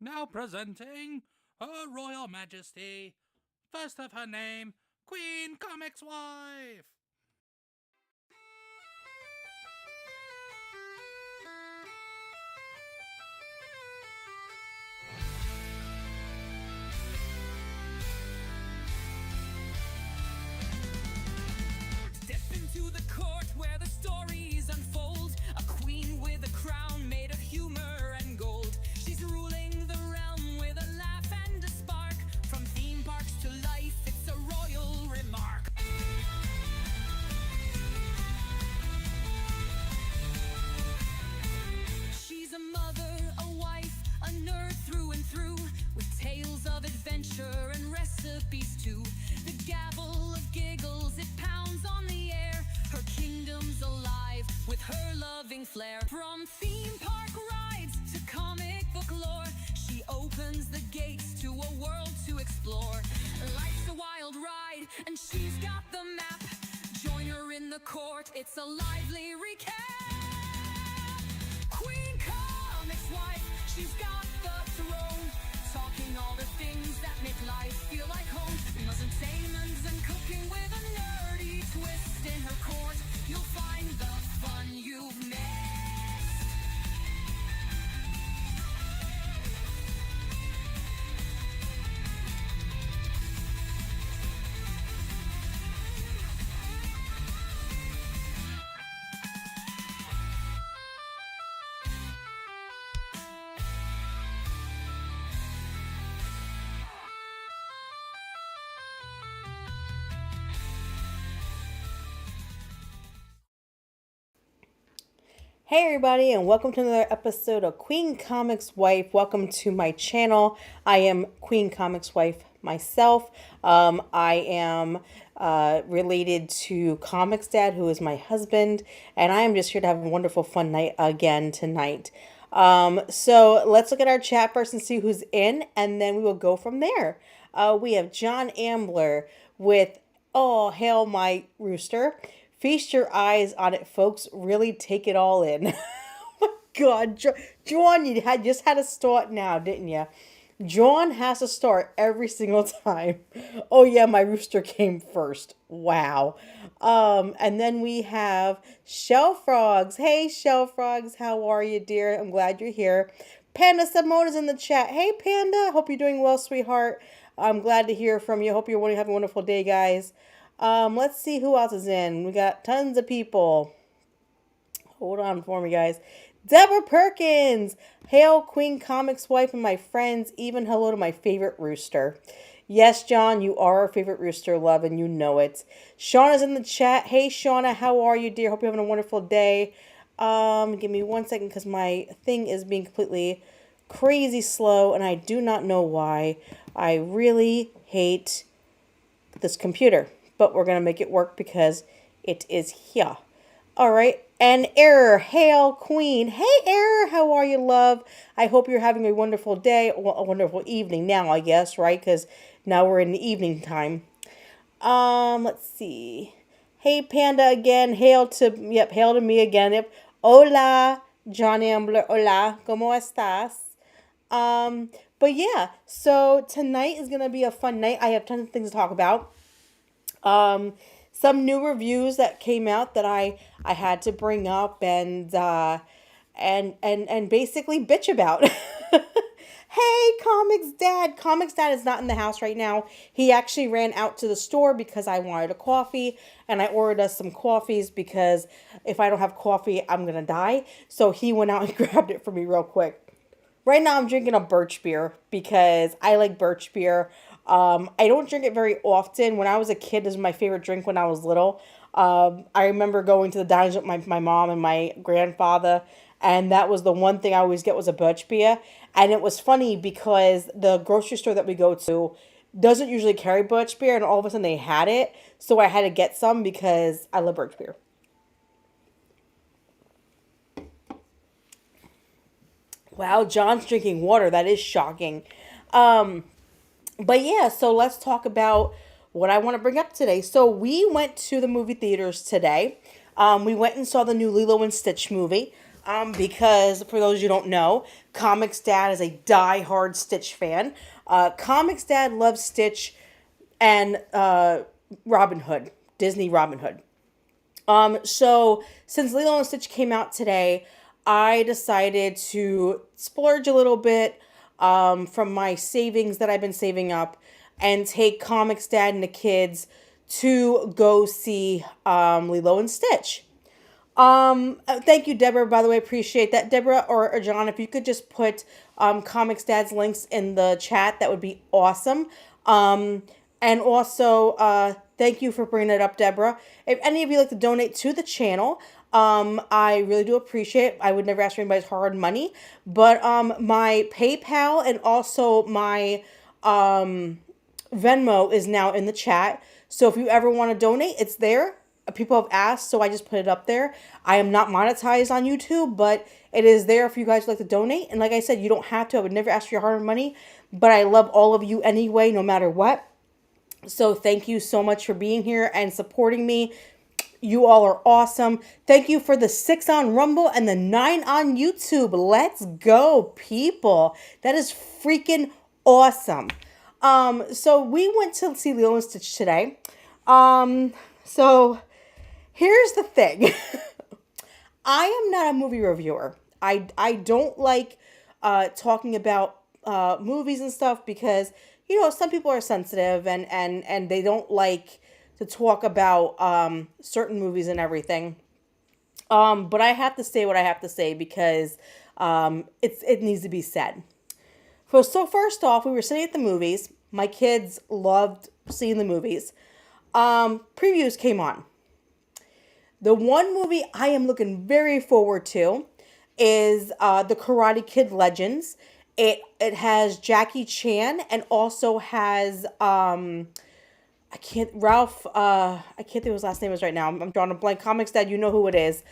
Now presenting Her Royal Majesty, first of her name, Queen Comix Wife. Step into the court where the stories unfold. A queen with a crown made of humor and gold. She's ruling the realm with a laugh and a spark. From theme parks to life, it's a royal remark. She's a mother, a wife, a nerd through and through, with tales of adventure and recipes too. The gavel of giggles, it pounds on the air. Her kingdom's alive with her loving flair. From theme park rides to comic book lore, she opens the gates to a world to explore. Life's a wild ride and she's got the map. Join her in the court, it's a lively recap. Queen Comix Wife, she's got the throne, talking all the things that make life feel like home. Entertainment and cooking with a nerdy twist. In her court, you'll find the fun you've missed. Hey everybody, and welcome to another episode of Queen Comix Wife. Welcome to my channel. I am Queen Comix Wife myself. I am related to Comix Dad, who is my husband, and I am just here to have a wonderful fun night again tonight. So let's look at our chat first and see who's in, and then we will go from there. We have John Ambler with, "Oh, hail my rooster. Feast your eyes on it, folks. Really take it all in." Oh my God, John, you just had to start now, didn't you? John has to start every single time. Oh yeah, my rooster came first. Wow. And then we have Shell Frogs. Hey, Shell Frogs, how are you, dear? I'm glad you're here. Panda Simona's in the chat. Hey, Panda. Hope you're doing well, sweetheart. I'm glad to hear from you. Hope you're having a wonderful day, guys. Let's see who else is in. We got tons of people. Hold on for me, guys. Deborah Perkins. Hail, Queen Comix Wife and my friends. Even hello to my favorite rooster. Yes, John, you are our favorite rooster, love, and you know it. Shauna's in the chat. Hey, Shauna, how are you, dear? Hope you're having a wonderful day. Give me 1 second because my thing is being completely crazy slow, and I do not know why. I really hate this computer. But we're going to make it work because it is here. All right. And Error, hail Queen. Hey, Error, how are you, love? I hope you're having a wonderful day, well, a wonderful evening now, I guess, right? Because now we're in the evening time. Let's see. Hey, Panda again. Hail to me again. Yep. Hola, John Ambler. Hola, ¿cómo estás? But yeah, so tonight is going to be a fun night. I have tons of things to talk about. Some new reviews that came out that I had to bring up and basically bitch about. Hey, Comix Dad. Comix Dad is not in the house right now. He actually ran out to the store because I wanted a coffee, and I ordered us some coffees because if I don't have coffee, I'm going to die. So he went out and grabbed it for me real quick. Right now I'm drinking a birch beer because I like birch beer. I don't drink it very often. When I was a kid, this was my favorite drink when I was little. I remember going to the diners with my mom and my grandfather, and that was the one thing I always get was a birch beer. And it was funny because the grocery store that we go to doesn't usually carry birch beer, and all of a sudden they had it. So I had to get some because I love birch beer. Wow, John's drinking water. That is shocking. But yeah, so let's talk about what I want to bring up today. So we went to the movie theaters today. We went and saw the new Lilo and Stitch movie. Because for those you don't know, Comix Dad is a die-hard Stitch fan. Comix Dad loves Stitch and Robin Hood, Disney Robin Hood. So since Lilo and Stitch came out today, I decided to splurge a little bit from my savings that I've been saving up and take Comix Dad and the kids to go see Lilo and Stitch. Thank you, Deborah, by the way, appreciate that. Deborah or John, if you could just put Comix Dad's links in the chat, that would be awesome. And also, thank you for bringing it up, Deborah. If any of you like to donate to the channel, I really do appreciate it. I would never ask for anybody's hard money, but my PayPal and also my Venmo is now in the chat. So if you ever want to donate, it's there. People have asked, so I just put it up there. I am not monetized on YouTube, but it is there if you guys would like to donate. And like I said, you don't have to. I would never ask for your hard money, but I love all of you anyway, no matter what. So thank you so much for being here and supporting me. You all are awesome. Thank you for the 6 on Rumble and the 9 on YouTube. Let's go, people. That is freaking awesome. So we went to see Lilo and Stitch today. So here's the thing. I am not a movie reviewer. I don't like talking about movies and stuff because, you know, some people are sensitive and they don't like to talk about certain movies and everything. But I have to say what I have to say because it needs to be said. So first off, we were sitting at the movies. My kids loved seeing the movies. Previews came on. The one movie I am looking very forward to is the Karate Kid Legends. It has Jackie Chan and also has I can't think of his last name is right now. I'm drawing a blank. Comix Dad, you know who it is.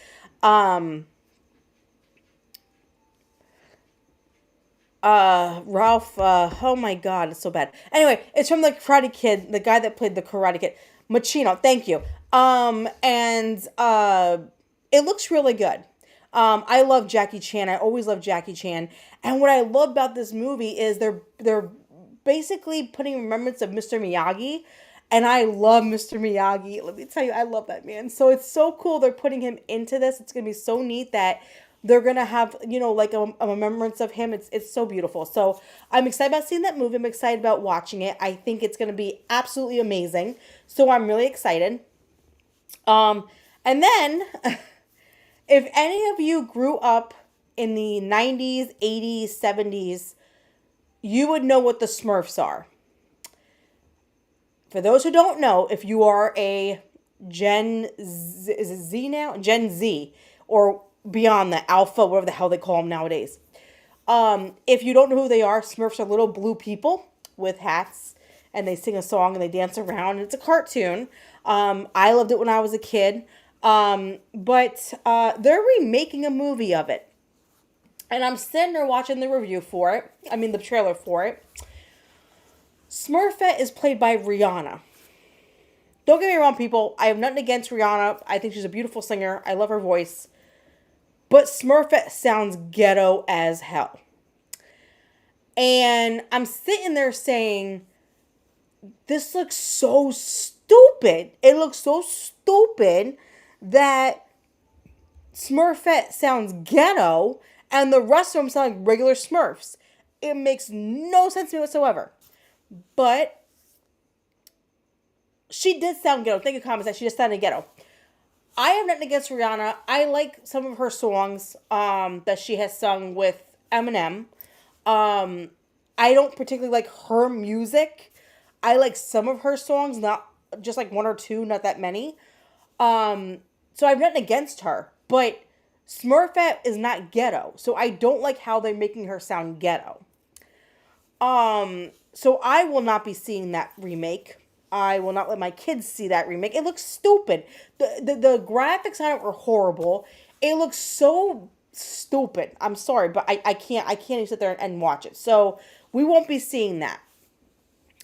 Ralph, oh my God, it's so bad. Anyway, it's from the Karate Kid, the guy that played the Karate Kid. Machino, thank you. It looks really good. I love Jackie Chan. I always love Jackie Chan. And what I love about this movie is they're basically putting remembrance of Mr. Miyagi. And I love Mr. Miyagi. Let me tell you, I love that man. So it's so cool they're putting him into this. It's going to be so neat that they're going to have, you know, like a remembrance of him. It's so beautiful. So I'm excited about seeing that movie. I'm excited about watching it. I think it's going to be absolutely amazing. So I'm really excited. And then, if any of you grew up in the 90s, 80s, 70s, you would know what the Smurfs are. For those who don't know, if you are a Gen Z, is it Z now? Gen Z, or beyond the Alpha, whatever the hell they call them nowadays. If you don't know who they are, Smurfs are little blue people with hats, and they sing a song and they dance around. And it's a cartoon. I loved it when I was a kid. But they're remaking a movie of it. And I'm sitting there watching the review for it. I mean, the trailer for it. Smurfette is played by Rihanna. Don't get me wrong, people. I have nothing against Rihanna. I think she's a beautiful singer. I love her voice. But Smurfette sounds ghetto as hell. And I'm sitting there saying, this looks so stupid. It looks so stupid that Smurfette sounds ghetto and the rest of them sound like regular Smurfs. It makes no sense to me whatsoever. But she did sound ghetto. Thank you, comments, that she just sounded ghetto. I have nothing against Rihanna. I like some of her songs that she has sung with Eminem. I don't particularly like her music. I like some of her songs, not just like one or two, not that many. So I have nothing against her. But Smurfette is not ghetto. So I don't like how they're making her sound ghetto. So I will not be seeing that remake. I will not let my kids see that remake. It looks stupid. The graphics on it were horrible. It looks so stupid. I'm sorry, but I can't even sit there and watch it. So we won't be seeing that.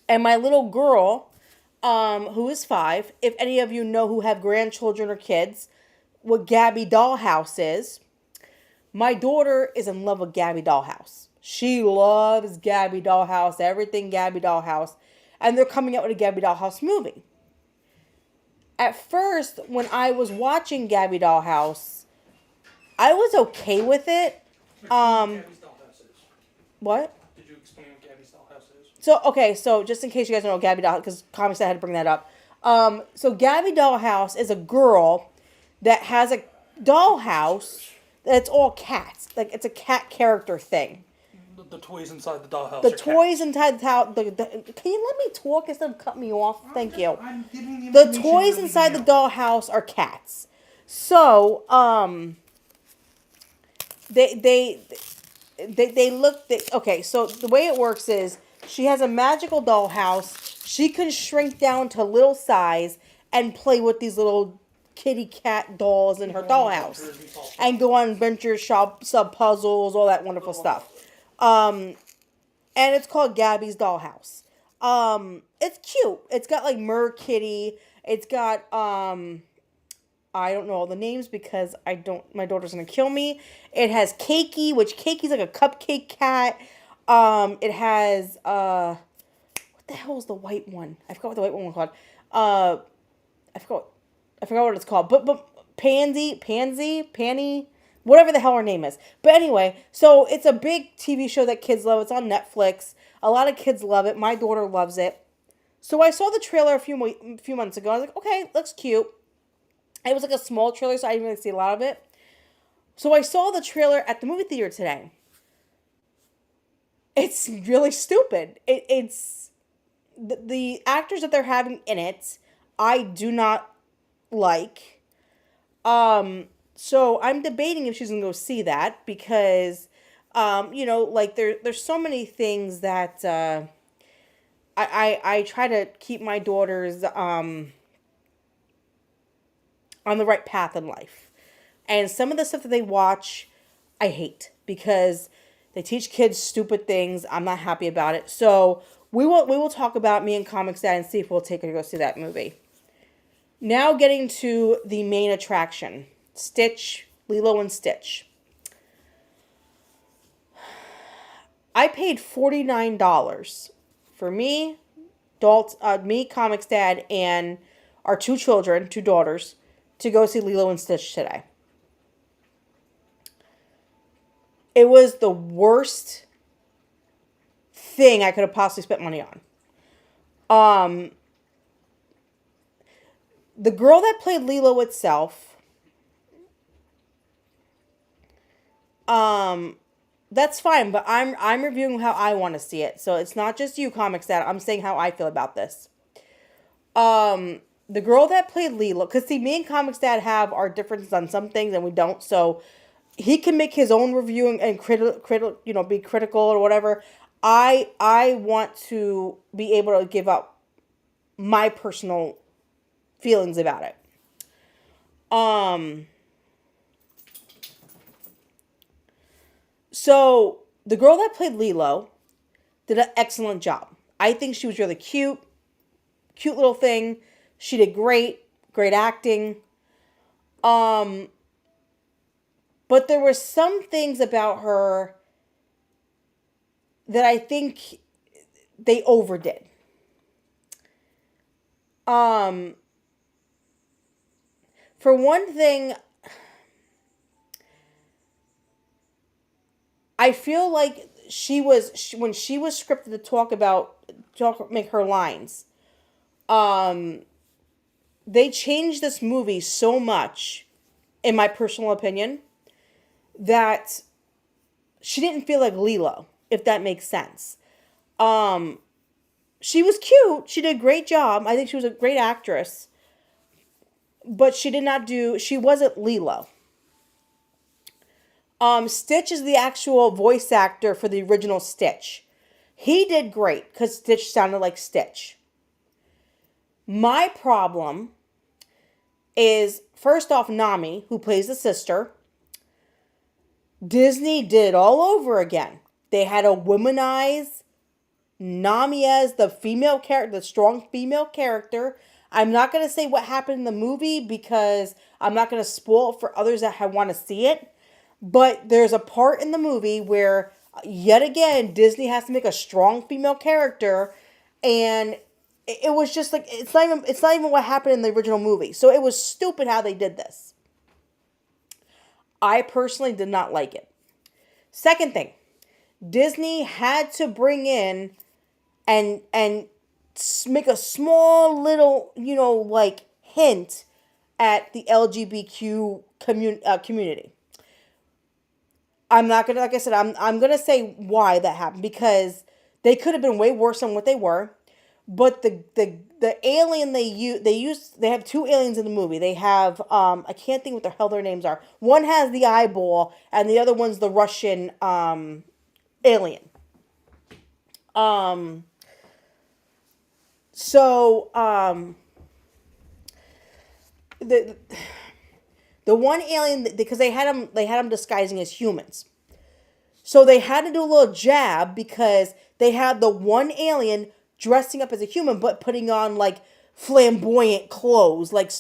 And my little girl, who is 5. If any of you know who have grandchildren or kids, what Gabby Dollhouse is. My daughter is in love with Gabby Dollhouse. She loves Gabby Dollhouse, everything Gabby Dollhouse. And they're coming out with a Gabby Dollhouse movie. At first, when I was watching Gabby Dollhouse, I was okay with it. Gabby's Dollhouse is. What? Did you explain what Gabby's Dollhouse is? So just in case you guys don't know Gabby Dollhouse, because Comix I had to bring that up. So Gabby Dollhouse is a girl that has a dollhouse that's all cats. Like, it's a cat character thing. The toys inside the dollhouse. The toys inside the house. Can you let me talk instead of cut me off? Thank you. I'm giving The toys inside the dollhouse are cats. So, they look. Okay, so the way it works is she has a magical dollhouse. She can shrink down to little size and play with these little kitty cat dolls in her dollhouse, and go on adventures, shop, sub puzzles, all that wonderful stuff. And it's called Gabby's Dollhouse. It's cute. It's got like Mer Kitty. It's got I don't know all the names because my daughter's gonna kill me. It has Cakey, which Cakey's like a cupcake cat. It has what the hell is the white one? I forgot what the white one was called. I forgot what it's called. But Panny, whatever the hell her name is. But anyway, so it's a big TV show that kids love. It's on Netflix. A lot of kids love it. My daughter loves it. So I saw the trailer a few months ago. I was like, okay, looks cute. It was like a small trailer, so I didn't really see a lot of it. So I saw the trailer at the movie theater today. It's really stupid. It's the actors that they're having in it, I do not like. So I'm debating if she's gonna go see that because, like there's so many things that I try to keep my daughters on the right path in life, and some of the stuff that they watch, I hate because they teach kids stupid things. I'm not happy about it. So we will talk about me and Comix Dad and see if we'll take her to go see that movie. Now getting to the main attraction, Stitch, Lilo and Stitch. I paid $49 for me, Comix Dad, and our 2 daughters, to go see Lilo and Stitch today. It was the worst thing I could have possibly spent money on. The girl that played Lilo itself, that's fine, but I'm reviewing how I want to see it. So it's not just you, Comix Dad. I'm saying how I feel about this. The girl that played Lilo, because see, me and Comix Dad have our differences on some things and we don't, so he can make his own review and be critical or whatever. I want to be able to give up my personal feelings about it. So the girl that played Lilo did an excellent job. I think she was really cute little thing. She did great acting. But there were some things about her that I think they overdid. For one thing, I feel like when she was scripted to make her lines, they changed this movie so much, in my personal opinion, that she didn't feel like Lilo, if that makes sense. She was cute. She did a great job. I think she was a great actress. But she wasn't Lilo. Stitch is the actual voice actor for the original Stitch. He did great because Stitch sounded like Stitch. My problem is, first off, Nami, who plays the sister. Disney did it all over again. They had to womanize Nami as the female character, the strong female character. I'm not going to say what happened in the movie because I'm not going to spoil it for others that want to see it. But there's a part in the movie where, yet again, Disney has to make a strong female character, and it was just like it's not even what happened in the original movie. So it was stupid how they did this. I personally did not like it. Second thing, Disney had to bring in and make a small little, like hint at the LGBTQ community. I'm not gonna, like I said, I'm gonna say why that happened because they could have been way worse than what they were. But the alien they have two aliens in the movie. They have I can't think what the hell their names are. One has the eyeball and the other one's the Russian alien. So the one alien, because they had them disguising as humans. So they had to do a little jab because they had the one alien dressing up as a human but putting on like flamboyant clothes, like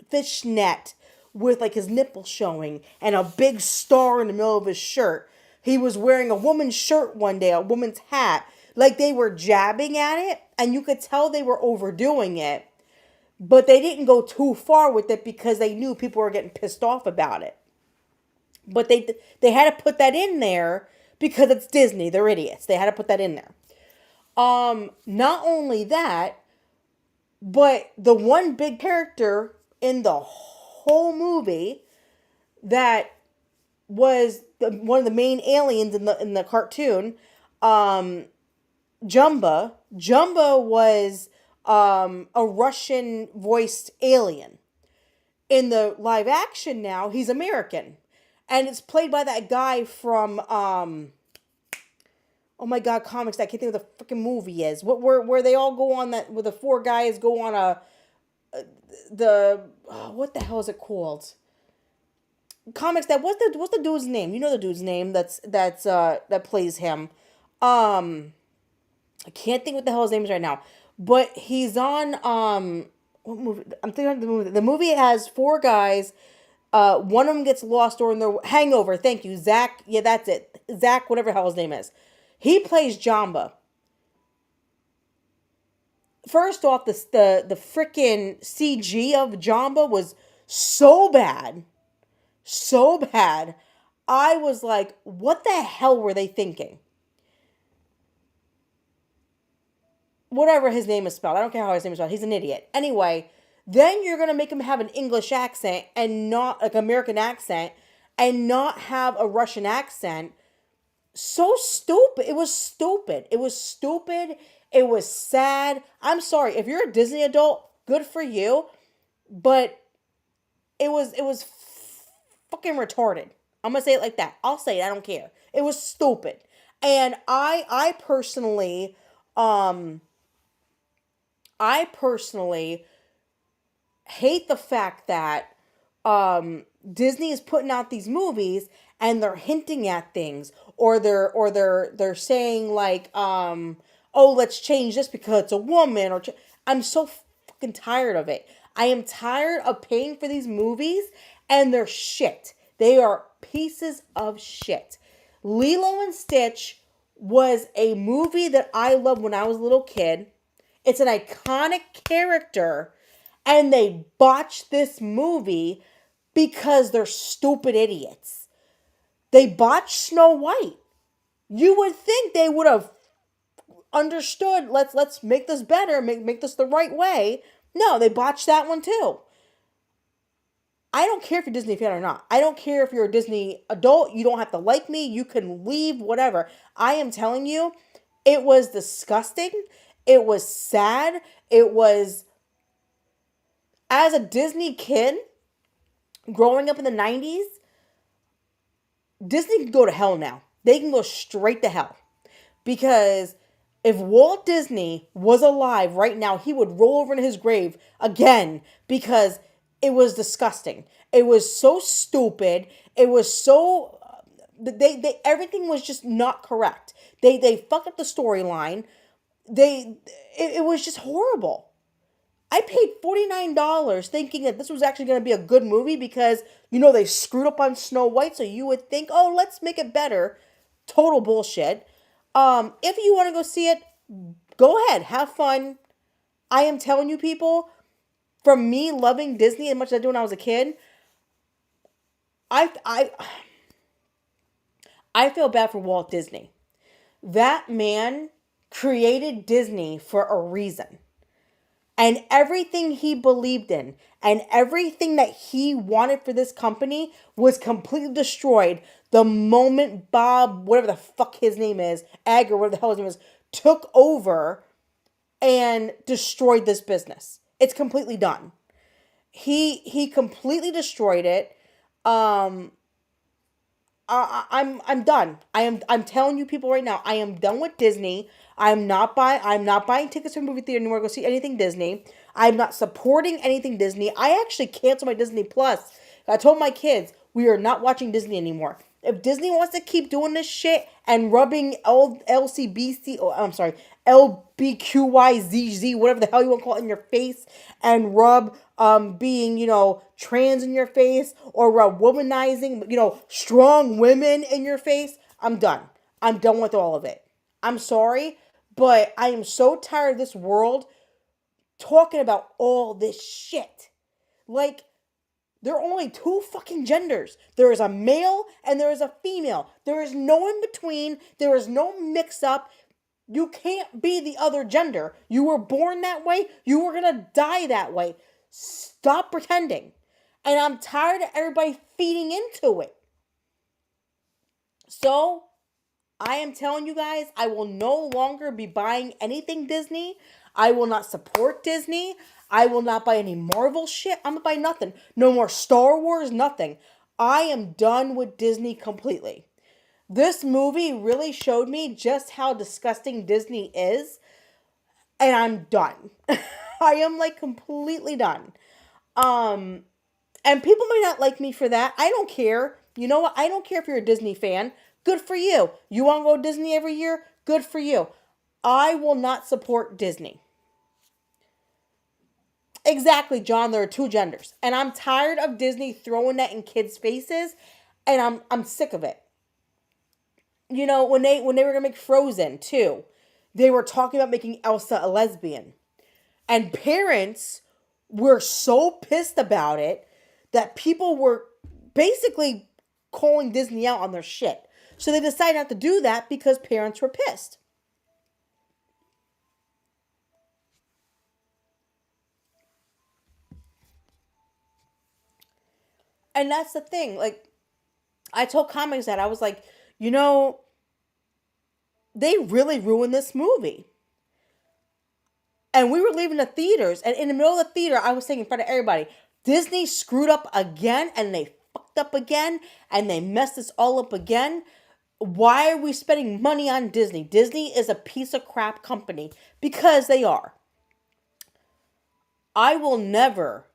fishnet with like his nipples showing and a big star in the middle of his shirt. He was wearing a woman's shirt one day, a woman's hat. Like they were jabbing at it and you could tell they were overdoing it. But they didn't go too far with it because they knew people were getting pissed off about it. But they had to put that in there because it's Disney. They're idiots. They had to put that in there. Not only that, but the one big character in the whole movie that was one of the main aliens in the cartoon, Jumba. Jumba was a Russian voiced alien. In the live action now, he's American. And it's played by that guy from oh my god, Comix. I can't think of the freaking movie is. Where they all go on that, where the four guys go on what the hell is it called? Comix. What's the dude's name? You know the dude's name that plays him. I can't think what the hell his name is right now. But he's on what movie? I'm thinking of the movie. The movie has four guys. One of them gets lost during the Hangover. Thank you, Zach. Yeah, that's it. Zach, whatever the hell his name is. He plays Jamba. First off, the freaking CG of Jamba was so bad. So bad. I was like, what the hell were they thinking? Whatever his name is spelled. I don't care how his name is spelled. He's an idiot. Anyway, then you're going to make him have an English accent and not like American accent and not have a Russian accent. So stupid. It was stupid. It was stupid. It was sad. I'm sorry. If you're a Disney adult, good for you. But it was fucking retarded. I'm going to say it like that. I'll say it. I don't care. It was stupid. And I personally hate the fact that Disney is putting out these movies and they're hinting at things, or they're saying like, oh, let's change this because it's a woman, I'm so fucking tired of it. I am tired of paying for these movies and they're shit. They are pieces of shit. Lilo and Stitch was a movie that I loved when I was a little kid. It's an iconic character, and they botched this movie because they're stupid idiots. They botched Snow White. You would think they would have understood, let's make this better, make this the right way. No, they botched that one too. I don't care if you're a Disney fan or not. I don't care if you're a Disney adult. You don't have to like me. You can leave, whatever. I am telling you, it was disgusting. It was sad. It was, as a Disney kid, growing up in the 90s, Disney can go to hell now. They can go straight to hell. Because if Walt Disney was alive right now, he would roll over in his grave again because it was disgusting. It was so stupid. It was so... Everything was just not correct. They fucked up the storyline. it was just horrible. I paid $49 thinking that this was actually going to be a good movie because, they screwed up on Snow White. So you would think, oh, let's make it better. Total bullshit. If you want to go see it, go ahead. Have fun. I am telling you, people, from me loving Disney as much as I did when I was a kid, I feel bad for Walt Disney. That man created Disney for a reason. And everything he believed in and everything that he wanted for this company was completely destroyed the moment Bob, whatever the fuck his name is, Egg or whatever the hell his name is, took over and destroyed this business. It's completely done. He completely destroyed it. I'm done. I'm telling you people right now, I am done with Disney. I'm not buying tickets to the movie theater anymore to go see anything Disney. I'm not supporting anything Disney. I actually canceled my Disney Plus. I told my kids we are not watching Disney anymore. If Disney wants to keep doing this shit and rubbing LBQYZZ, whatever the hell you want to call it, in your face, and rub being, trans in your face, or rub womanizing, strong women in your face, I'm done. I'm done with all of it. I'm sorry, but I am so tired of this world talking about all this shit. Like, there are only two fucking genders. There is a male and there is a female. There is no in between. There is no mix up. You can't be the other gender. You were born that way. You were going to die that way. Stop pretending. And I'm tired of everybody feeding into it. So, I am telling you guys, I will no longer be buying anything Disney. I will not support Disney. I will not buy any Marvel shit. I'm not buying nothing. No more Star Wars, nothing. I am done with Disney completely. This movie really showed me just how disgusting Disney is. And I'm done. I am completely done. And people may not like me for that. I don't care. You know what? I don't care if you're a Disney fan. Good for you. You want to go to Disney every year? Good for you. I will not support Disney. Exactly, John. There are two genders. And I'm tired of Disney throwing that in kids' faces. And I'm sick of it. When they were going to make Frozen 2, they were talking about making Elsa a lesbian. And parents were so pissed about it that people were basically calling Disney out on their shit. So they decided not to do that because parents were pissed. And that's the thing. I told Comix that. I was like, they really ruined this movie. And we were leaving the theaters. And in the middle of the theater, I was saying in front of everybody, Disney screwed up again. And they fucked up again. And they messed this all up again. Why are we spending money on Disney? Disney is a piece of crap company. Because they are. I will never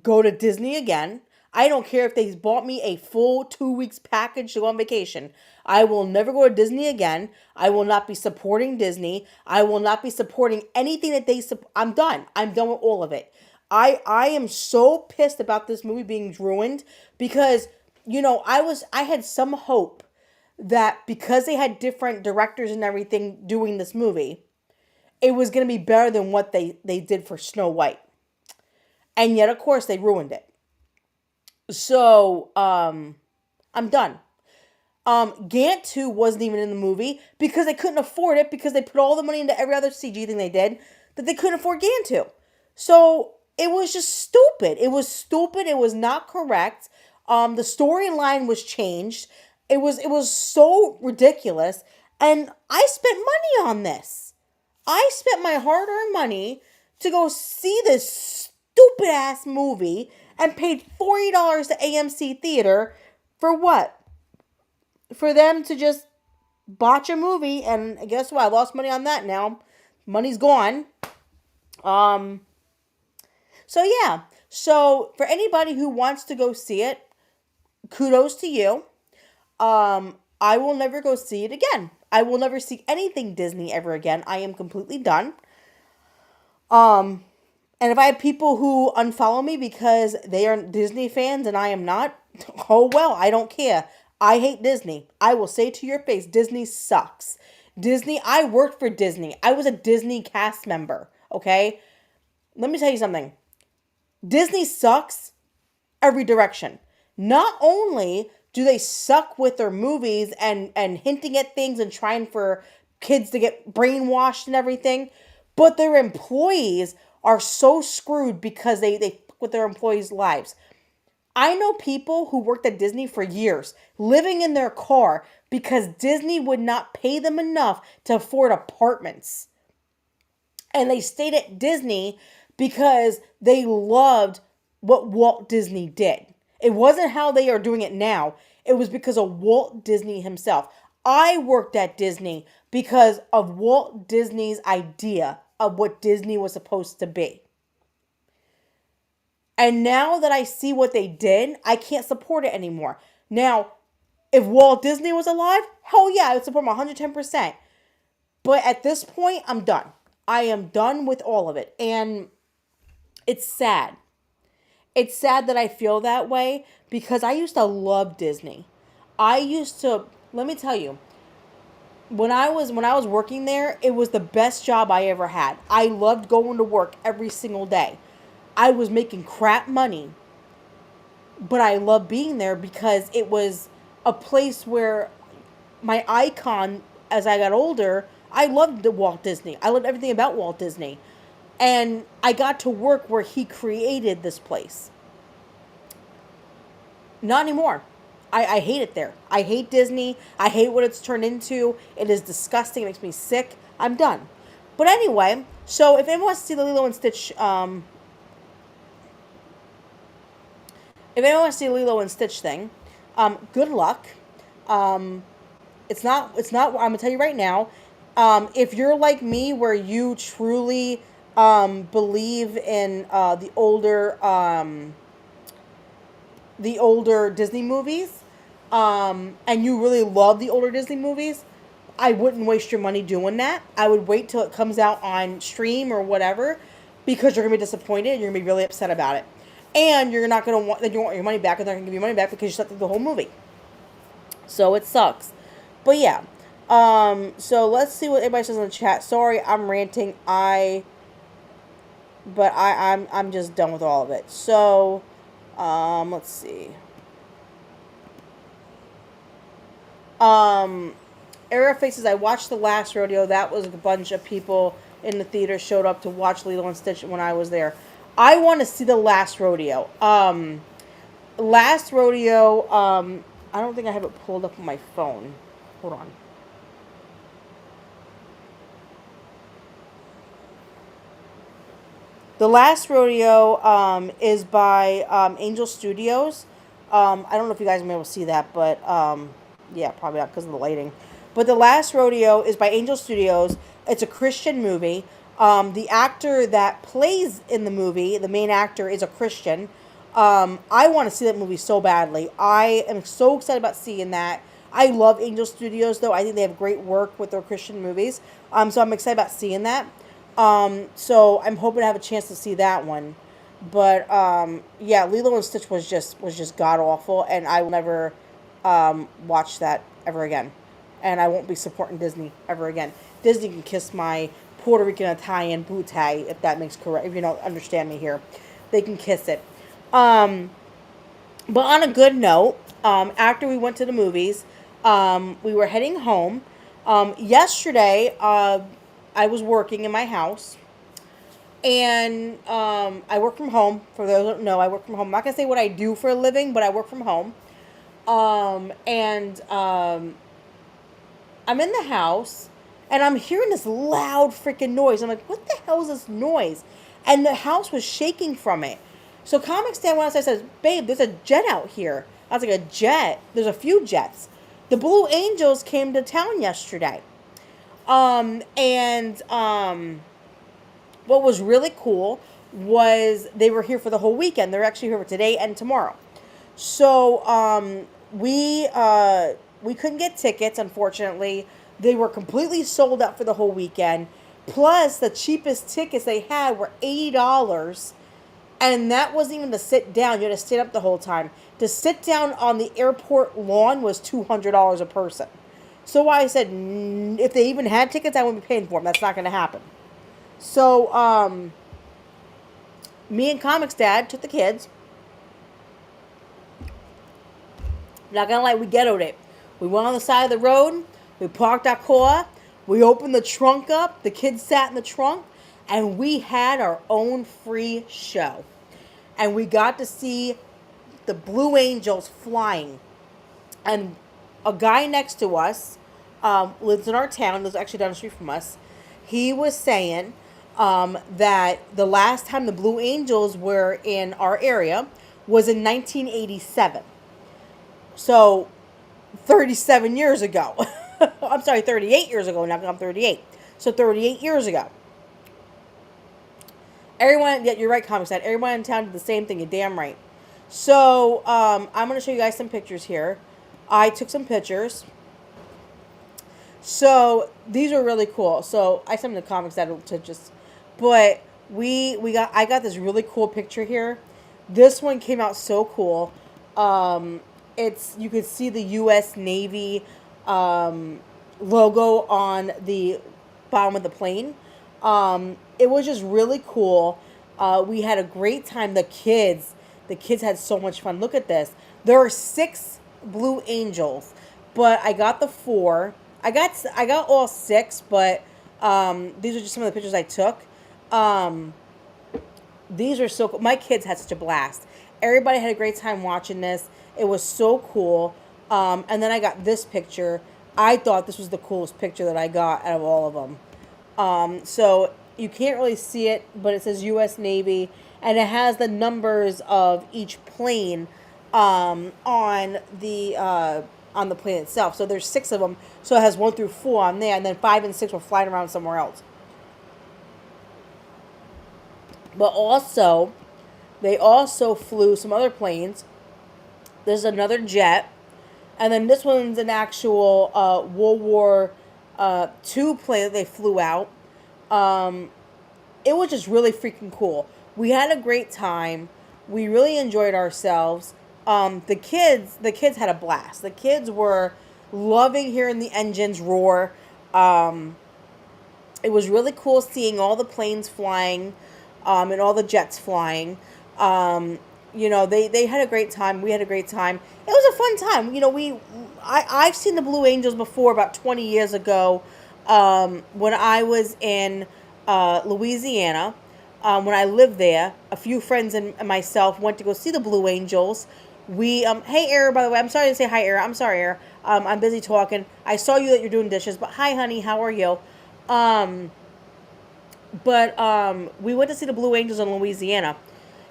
go to Disney again. I don't care if they bought me a full 2 weeks package to go on vacation. I will never go to Disney again. I will not be supporting Disney. I will not be supporting anything that they support. I'm done. I'm done with all of it. I am so pissed about this movie being ruined because, I had some hope that because they had different directors and everything doing this movie, it was going to be better than what they did for Snow White. And yet, of course, they ruined it. So, I'm done. Gant 2 wasn't even in the movie because they couldn't afford it because they put all the money into every other CG thing they did that they couldn't afford Gant 2. So, it was just stupid. It was stupid. It was not correct. The storyline was changed. It was so ridiculous. And I spent money on this. I spent my hard-earned money to go see this stupid ass movie and paid $40 to AMC Theater for what? For them to just botch a movie, and guess what? I lost money on that now. Money's gone. So yeah. So for anybody who wants to go see it, kudos to you. I will never go see it again. I will never see anything Disney ever again. I am completely done. And if I have people who unfollow me because they are Disney fans and I am not, oh well, I don't care. I hate Disney. I will say to your face, Disney sucks. Disney, I worked for Disney. I was a Disney cast member, okay? Let me tell you something. Disney sucks every direction. Not only do they suck with their movies and hinting at things and trying for kids to get brainwashed and everything, but their employees are so screwed because they fuck with their employees' lives. I know people who worked at Disney for years, living in their car because Disney would not pay them enough to afford apartments. And they stayed at Disney because they loved what Walt Disney did. It wasn't how they are doing it now. It was because of Walt Disney himself. I worked at Disney because of Walt Disney's idea of what Disney was supposed to be. And now that I see what they did, I can't support it anymore. Now, if Walt Disney was alive, hell yeah, I would support him 110%. But at this point, I'm done. I am done with all of it. And it's sad. It's sad that I feel that way because I used to love Disney. Let me tell you, when I was working there, it was the best job I ever had. I loved going to work every single day. I was making crap money, but I loved being there because it was a place where my icon, as I got older, I loved Walt Disney. I loved everything about Walt Disney. And I got to work where he created this place. Not anymore. I hate it there. I hate Disney. I hate what it's turned into. It is disgusting. It makes me sick. I'm done. But anyway, so if anyone wants to see the Lilo and Stitch, thing, good luck. It's not. I'm gonna tell you right now. If you're like me, where you truly believe in the older Disney movies, and you really love the older Disney movies, I wouldn't waste your money doing that. I would wait till it comes out on stream or whatever, because you're gonna be disappointed and you're gonna be really upset about it, and you're not gonna want your money back, and they're gonna give you money back because you slept through the whole movie. So it sucks. But yeah. So let's see what everybody says in the chat. Sorry, I'm ranting. I'm just done with all of it. So, let's see. Era Faces, I watched the last rodeo. That was a bunch of people in the theater showed up to watch Lilo and Stitch when I was there. I want to see the last rodeo. Last rodeo, I don't think I have it pulled up on my phone. Hold on. The Last Rodeo is by Angel Studios. I don't know if you guys may be able to see that, but yeah, probably not because of the lighting. But The Last Rodeo is by Angel Studios. It's a Christian movie. The actor that plays in the movie, the main actor, is a Christian. I want to see that movie so badly. I am so excited about seeing that. I love Angel Studios, though. I think they have great work with their Christian movies. So I'm excited about seeing that. So I'm hoping to have a chance to see that one. But yeah, Lilo and Stitch was just god awful, and I will never watch that ever again. And I won't be supporting Disney ever again. Disney can kiss my Puerto Rican Italian bootay, if that makes correct. If you don't understand me here, they can kiss it. But on a good note, after we went to the movies, we were heading home. Yesterday, I was working in my house, and I work from home. For those who don't know, I work from home. I'm not going to say what I do for a living, but I work from home. I'm in the house, and I'm hearing this loud freaking noise. I'm like, what the hell is this noise? And the house was shaking from it. So Comix Dad went outside and says, babe, there's a jet out here. I was like, a jet? There's a few jets. The Blue Angels came to town yesterday. What was really cool was they were here for the whole weekend. They're actually here for today and tomorrow. So, we couldn't get tickets, unfortunately. They were completely sold out for the whole weekend. Plus, the cheapest tickets they had were $80. And that wasn't even to sit down. You had to sit up the whole time. To sit down on the airport lawn was $200 a person. So I said, if they even had tickets, I wouldn't be paying for them. That's not going to happen. So, me and Comix Dad took the kids. Not going to lie, we ghettoed it. We went on the side of the road. We parked our car. We opened the trunk up. The kids sat in the trunk. And we had our own free show. And we got to see the Blue Angels flying. And a guy next to us lives in our town. Lives actually down the street from us. He was saying that the last time the Blue Angels were in our area was in 1987. So, 37 years ago. I'm sorry, 38 years ago. Now I'm 38. So, 38 years ago. Everyone, yeah, you're right, Comix Dad. Everyone in town did the same thing. You're damn right. So, I'm going to show you guys some pictures here. I took some pictures. So, these are really cool. So, I sent them to Comix Dad to just... But, I got this really cool picture here. This one came out so cool. You could see the U.S. Navy logo on the bottom of the plane. It was just really cool. We had a great time. The kids had so much fun. Look at this. There are 6 Blue Angels, but I got the 4. I got all 6, but these are just some of the pictures I took. These are so cool. My kids had such a blast. Everybody had a great time watching this. It was so cool. And then I got this picture. I thought this was the coolest picture that I got out of all of them. So you can't really see it, but it says U.S. Navy, and it has the numbers of each plane on the plane itself. So there's 6 of them. So it has 1 through 4 on there, and then 5 and 6 were flying around somewhere else. But also, they also flew some other planes. There's another jet. And then this one's an actual World War II plane that they flew out. It was just really freaking cool. We had a great time. We really enjoyed ourselves. The kids had a blast. The kids were loving hearing the engines roar. It was really cool seeing all the planes flying. And all the jets flying. They had a great time. We had a great time. It was a fun time. I've seen the Blue Angels before about 20 years ago when I was in Louisiana. When I lived there, a few friends and myself went to go see the Blue Angels. Hey, Era, by the way, I'm sorry to say hi, Era. I'm sorry, Era. I'm busy talking. I saw you that you're doing dishes, but hi, honey, how are you? But we went to see the Blue Angels in Louisiana.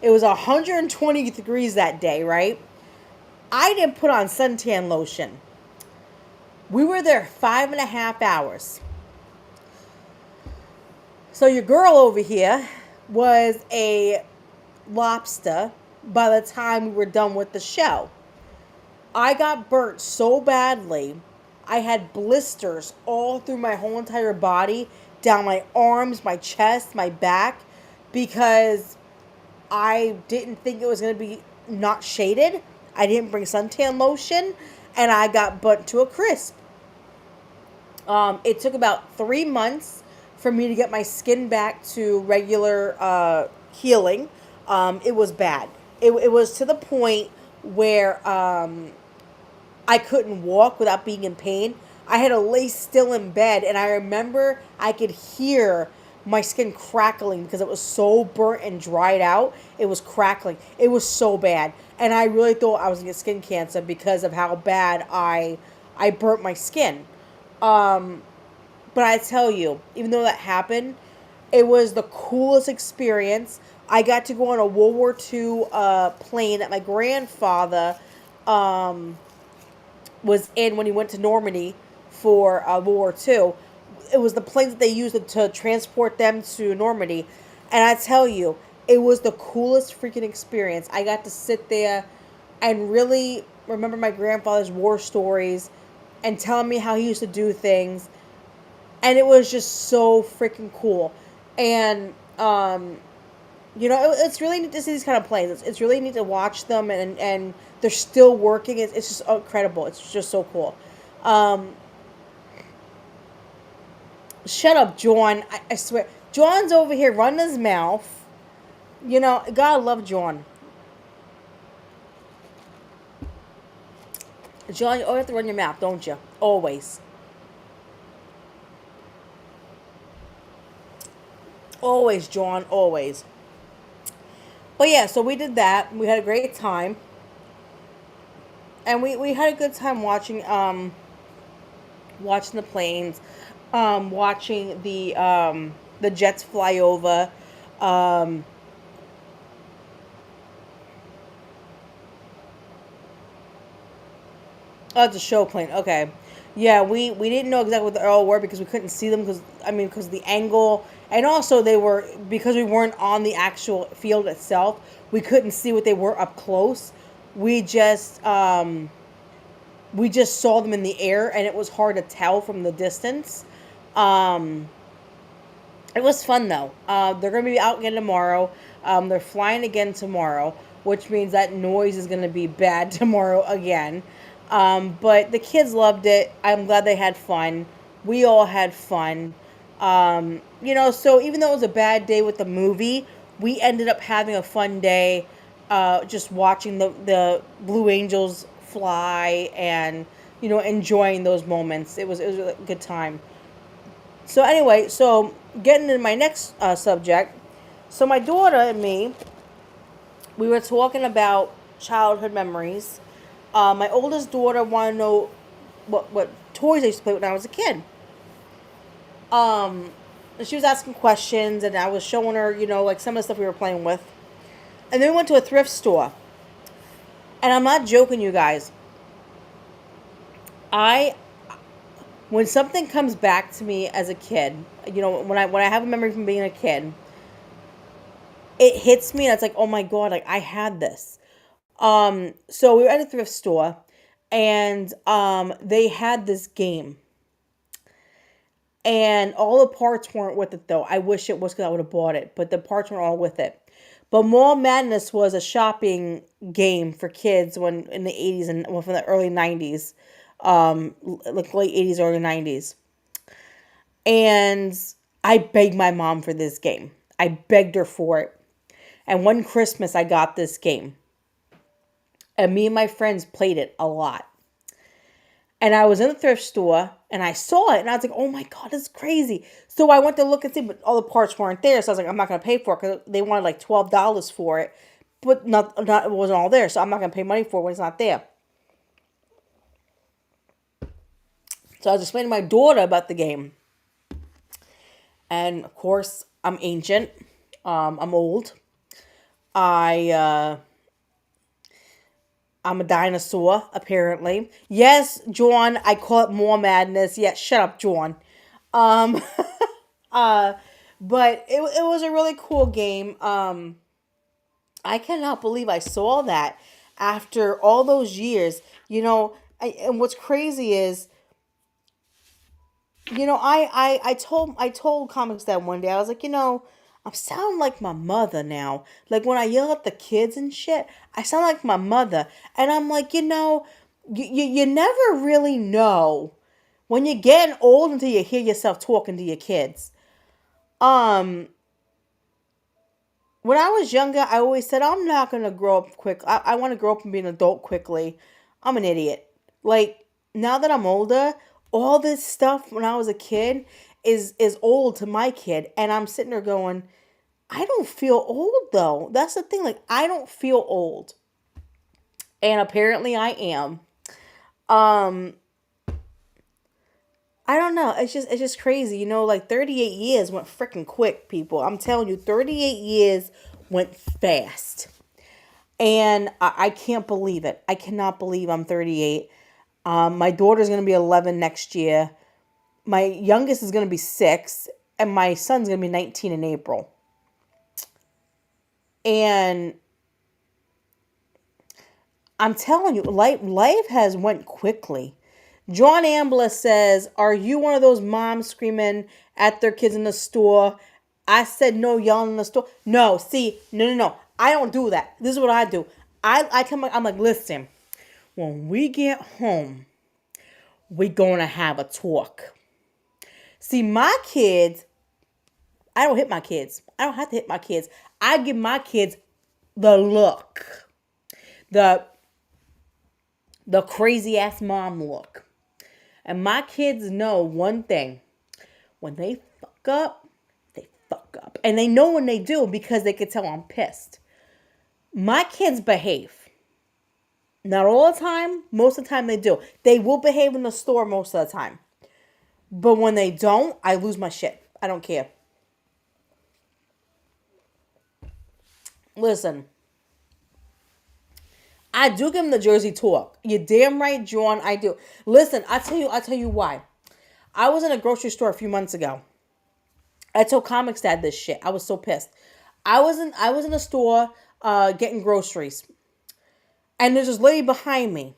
It was 120 degrees that day, right? I didn't put on suntan lotion. We were there 5.5 hours. So your girl over here was a lobster by the time we were done with the show. I got burnt so badly. I had blisters all through my whole entire body, down my arms, my chest, my back, because I didn't think it was going to be not shaded. I didn't bring suntan lotion, and I got burnt to a crisp. It took about 3 months for me to get my skin back to regular healing. It was bad. It was to the point where I couldn't walk without being in pain. I had to lay still in bed, and I remember I could hear my skin crackling because it was so burnt and dried out. It was crackling. It was so bad. And I really thought I was going to get skin cancer because of how bad I burnt my skin. But I tell you, even though that happened, it was the coolest experience. I got to go on a World War II plane that my grandfather was in when he went to Normandy for World War II. It was the plane that they used to transport them to Normandy. And I tell you, it was the coolest freaking experience. I got to sit there and really remember my grandfather's war stories and telling me how he used to do things. and it was just so freaking cool. And it's really neat to see these kind of planes. It's really neat to watch them, and they're still working. It's just incredible. It's just so cool. Um, Shut up, John. I swear. John's over here running his mouth. God love John. John, you always have to run your mouth, don't you? Always. Always, John. Always. But yeah, so we did that. We had a great time. And we had a good time watching the planes, watching the jets fly over. Um, oh, it's a show plane. Okay, yeah, we didn't know exactly what they all were because we couldn't see them because of the angle, and also they were because we weren't on the actual field itself. We couldn't see what they were up close. We just um, we just saw them in the air, and it was hard to tell from the distance. Um, It was fun though. They're going to be out again tomorrow. They're flying again tomorrow, which means that noise is going to be bad tomorrow again. But the kids loved it. I'm glad they had fun. We all had fun. So even though it was a bad day with the movie, we ended up having a fun day just watching the Blue Angels fly and, enjoying those moments. It was a good time. So anyway, so getting into my next subject. So my daughter and me, we were talking about childhood memories. My oldest daughter wanted to know what toys I used to play with when I was a kid. Um, and she was asking questions, and I was showing her, like some of the stuff we were playing with. And then we went to a thrift store, and I'm not joking, you guys. I When something comes back to me as a kid, when I have a memory from being a kid, it hits me and it's like, oh my god, like I had this. So we were at a thrift store, and they had this game, and all the parts weren't with it though. I wish it was because I would have bought it, but the parts weren't all with it. But Mall Madness was a shopping game for kids when in the 80s and well, from the early 90s, like late 80s, early 90s. And I begged my mom for this game. I begged her for it. And one Christmas, I got this game. And me and my friends played it a lot. And I was in the thrift store and I saw it and I was like, oh my God, this is crazy. So I went to look and see, but all the parts weren't there. So I was like, I'm not going to pay for it because they wanted like $12 for it. But not it wasn't all there. So I'm not going to pay money for it when it's not there. So I was explaining to my daughter about the game. And of course, I'm ancient. I'm old. I I'm a dinosaur, apparently. Yes, John, I call it more madness. Yes, shut up, John. Um, uh, but it was a really cool game. I cannot believe I saw that after all those years. And what's crazy is, I told comics that one day. I was like, I'm sounding like my mother now. Like when I yell at the kids and shit, I sound like my mother. And I'm like, you never really know when you're getting old until you hear yourself talking to your kids. Um, when I was younger, I always said I'm not gonna grow up quick. I want to grow up and be an adult quickly. I'm an idiot. Like now that I'm older, all this stuff when I was a kid is old to my kid, and I'm sitting there going, I don't feel old though. That's the thing. Like I don't feel old, and apparently I am. Um, I don't know. It's just crazy. Like 38 years went freaking quick, people. I'm telling you, 38 years went fast. And I can't believe it. I cannot believe I'm 38. My daughter's going to be 11 next year. My youngest is going to be 6. And my son's going to be 19 in April. And I'm telling you, life has went quickly. John Ambler says, are you one of those moms screaming at their kids in the store? I said no, yelling in the store. No, see, no. I don't do that. This is what I do. I'm like, listen, when we get home, we're going to have a talk. See, my kids, I don't hit my kids. I don't have to hit my kids. I give my kids the look. The crazy ass mom look. And my kids know one thing. When they fuck up, they fuck up. And they know when they do because they can tell I'm pissed. My kids behave. Not all the time. Most of the time they do. They will behave in the store most of the time. But when they don't, I lose my shit. I don't care. Listen. I do give them the Jersey talk. You're damn right, John. I do. Listen, I'll tell you why. I was in a grocery store a few months ago. I told Comix Dad this shit. I was so pissed. I was in a store getting groceries. And there's this lady behind me.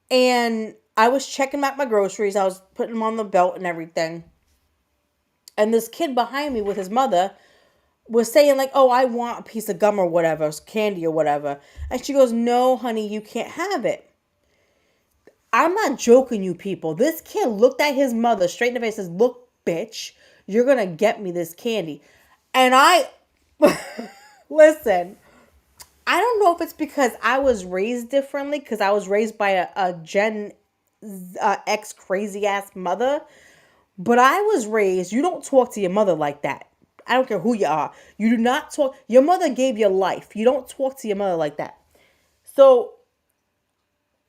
And I was checking out my groceries. I was putting them on the belt and everything. And this kid behind me with his mother was saying like, oh, I want a piece of gum or whatever, candy or whatever. And she goes, no, honey, you can't have it. I'm not joking, you people. This kid looked at his mother straight in the face and says, look, bitch, you're going to get me this candy. And I, listen, I don't know if it's because I was raised differently, because I was raised by a Gen X crazy ass mother. But I was raised, you don't talk to your mother like that. I don't care who you are. You do not talk. Your mother gave you life. You don't talk to your mother like that. So,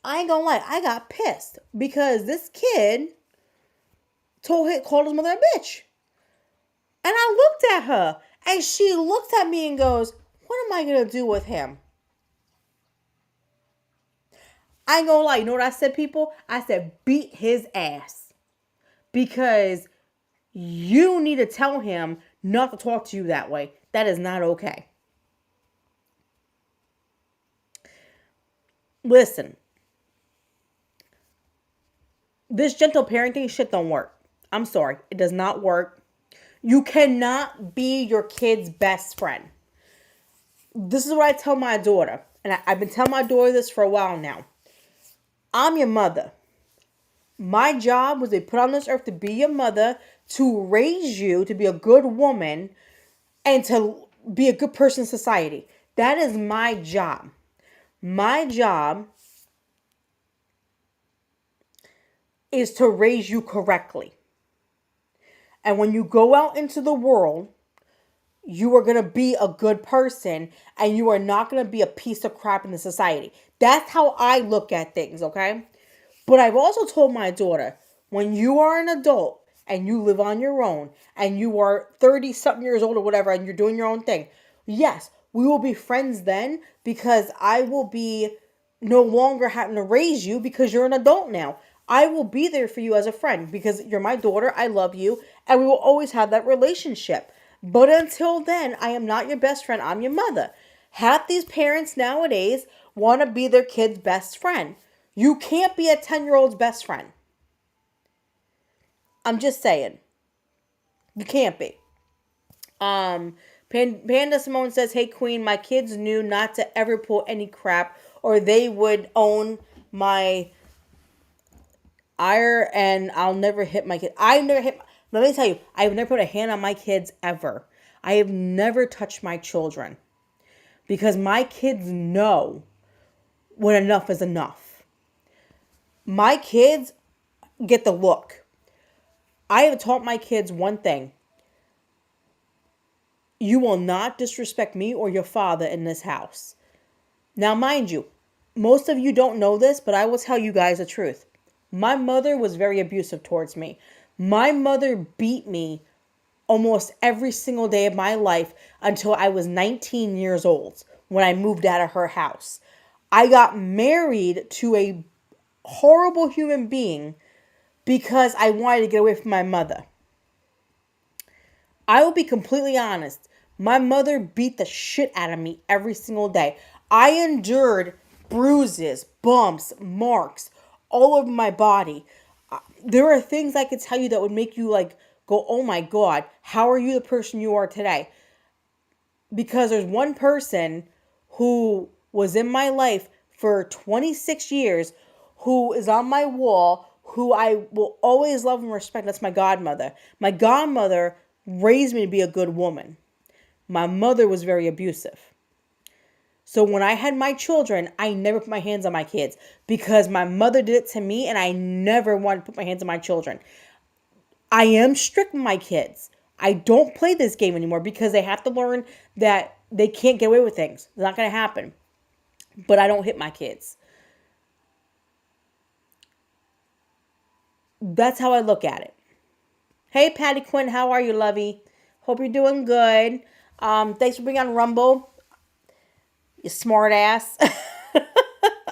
I ain't gonna lie. I got pissed because this kid called his mother a bitch. And I looked at her. And she looked at me and goes, what am I gonna do with him? I ain't gonna lie. You know what I said, people? I said, beat his ass. Because you need to tell him not to talk to you that way. That is not okay. Listen. This gentle parenting shit don't work. I'm sorry. It does not work. You cannot be your kid's best friend. This is what I tell my daughter. And I've been telling my daughter this for a while now. I'm your mother. My job was to be put on this earth to be your mother, to raise you, to be a good woman, and to be a good person in society. That is my job. My job is to raise you correctly. And when you go out into the world, you are going to be a good person and you are not going to be a piece of crap in the society. That's how I look at things, okay? But I've also told my daughter, when you are an adult and you live on your own and you are 30-something years old or whatever and you're doing your own thing, yes, we will be friends then because I will be no longer having to raise you because you're an adult now. I will be there for you as a friend because you're my daughter, I love you, and we will always have that relationship. But until then, I am not your best friend, I'm your mother. Half these parents nowadays want to be their kid's best friend. You can't be a 10-year-old's best friend. I'm just saying. You can't be. Panda Simone says, hey, Queen, my kids knew not to ever pull any crap or they would own my ire and I'll never hit my kid. Let me tell you, I've never put a hand on my kids ever. I have never touched my children because my kids know when enough is enough. My kids get the look. I have taught my kids one thing. You will not disrespect me or your father in this house. Now, mind you, most of you don't know this, but I will tell you guys the truth. My mother was very abusive towards me. My mother beat me almost every single day of my life until I was 19 years old when I moved out of her house. I got married to a horrible human being because I wanted to get away from my mother. I will be completely honest. My mother beat the shit out of me every single day. I endured bruises, bumps, marks, all over my body. There are things I could tell you that would make you like go, oh my God, how are you the person you are today? Because there's one person who was in my life for 26 years who is on my wall, who I will always love and respect. That's my godmother. My godmother raised me to be a good woman. My mother was very abusive. So when I had my children, I never put my hands on my kids because my mother did it to me and I never wanted to put my hands on my children. I am strict with my kids. I don't play this game anymore because they have to learn that they can't get away with things. It's not going to happen. But I don't hit my kids. That's how I look at it. Hey, Patty Quinn, how are you, lovey? Hope you're doing good. Thanks for being on Rumble, you smart ass.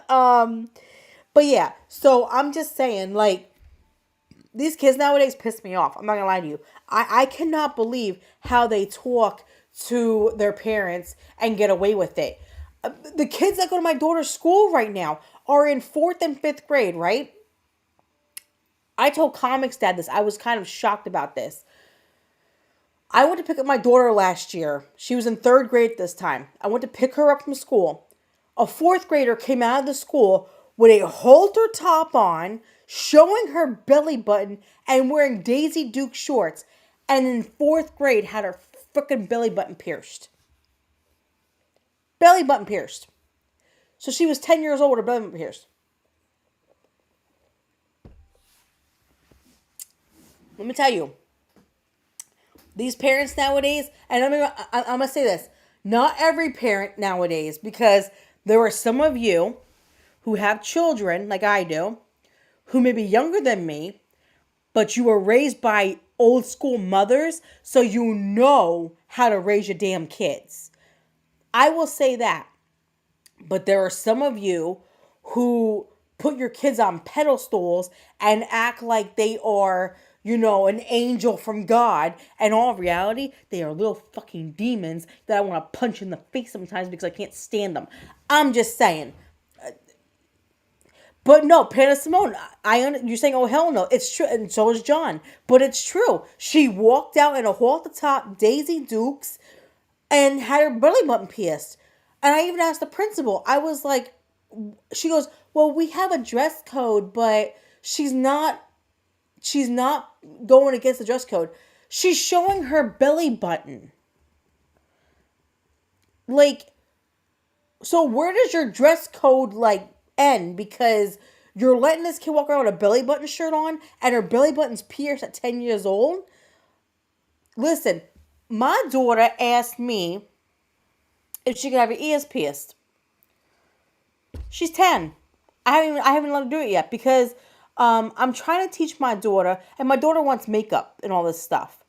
But yeah, so I'm just saying, like, these kids nowadays piss me off. I'm not gonna lie to you. I cannot believe how they talk to their parents and get away with it. The kids that go to my daughter's school right now are in 4th and 5th grade, right? I told Comix Dad this. I was kind of shocked about this. I went to pick up my daughter last year. She was in 3rd grade this time. I went to pick her up from school. A 4th grader came out of the school with a halter top on, showing her belly button and wearing Daisy Duke shorts. And in 4th grade had her freaking belly button pierced. Belly button pierced. So she was 10 years old with her belly button pierced. Let me tell you. These parents nowadays, and I'm going to say this. Not every parent nowadays, because there are some of you who have children, like I do, who may be younger than me, but you were raised by old school mothers, so you know how to raise your damn kids. I will say that. But there are some of you who put your kids on pedestals and act like they are, you know, an angel from God. And in all reality, they are little fucking demons that I want to punch in the face sometimes because I can't stand them. I'm just saying. But no, Panna Simone, you're saying, oh, hell no. It's true. And so is John. But it's true. She walked out in a halter-top Daisy Dukes and had her belly button pierced. And I even asked the principal. I was like, she goes, well, we have a dress code, but she's not going against the dress code. She's showing her belly button. Like, so where does your dress code, like, end? Because you're letting this kid walk around with a belly button shirt on and her belly button's pierced at 10 years old? Listen, my daughter asked me if she could have her ears pierced. She's 10. I haven't let her do it yet because I'm trying to teach my daughter, and my daughter wants makeup and all this stuff.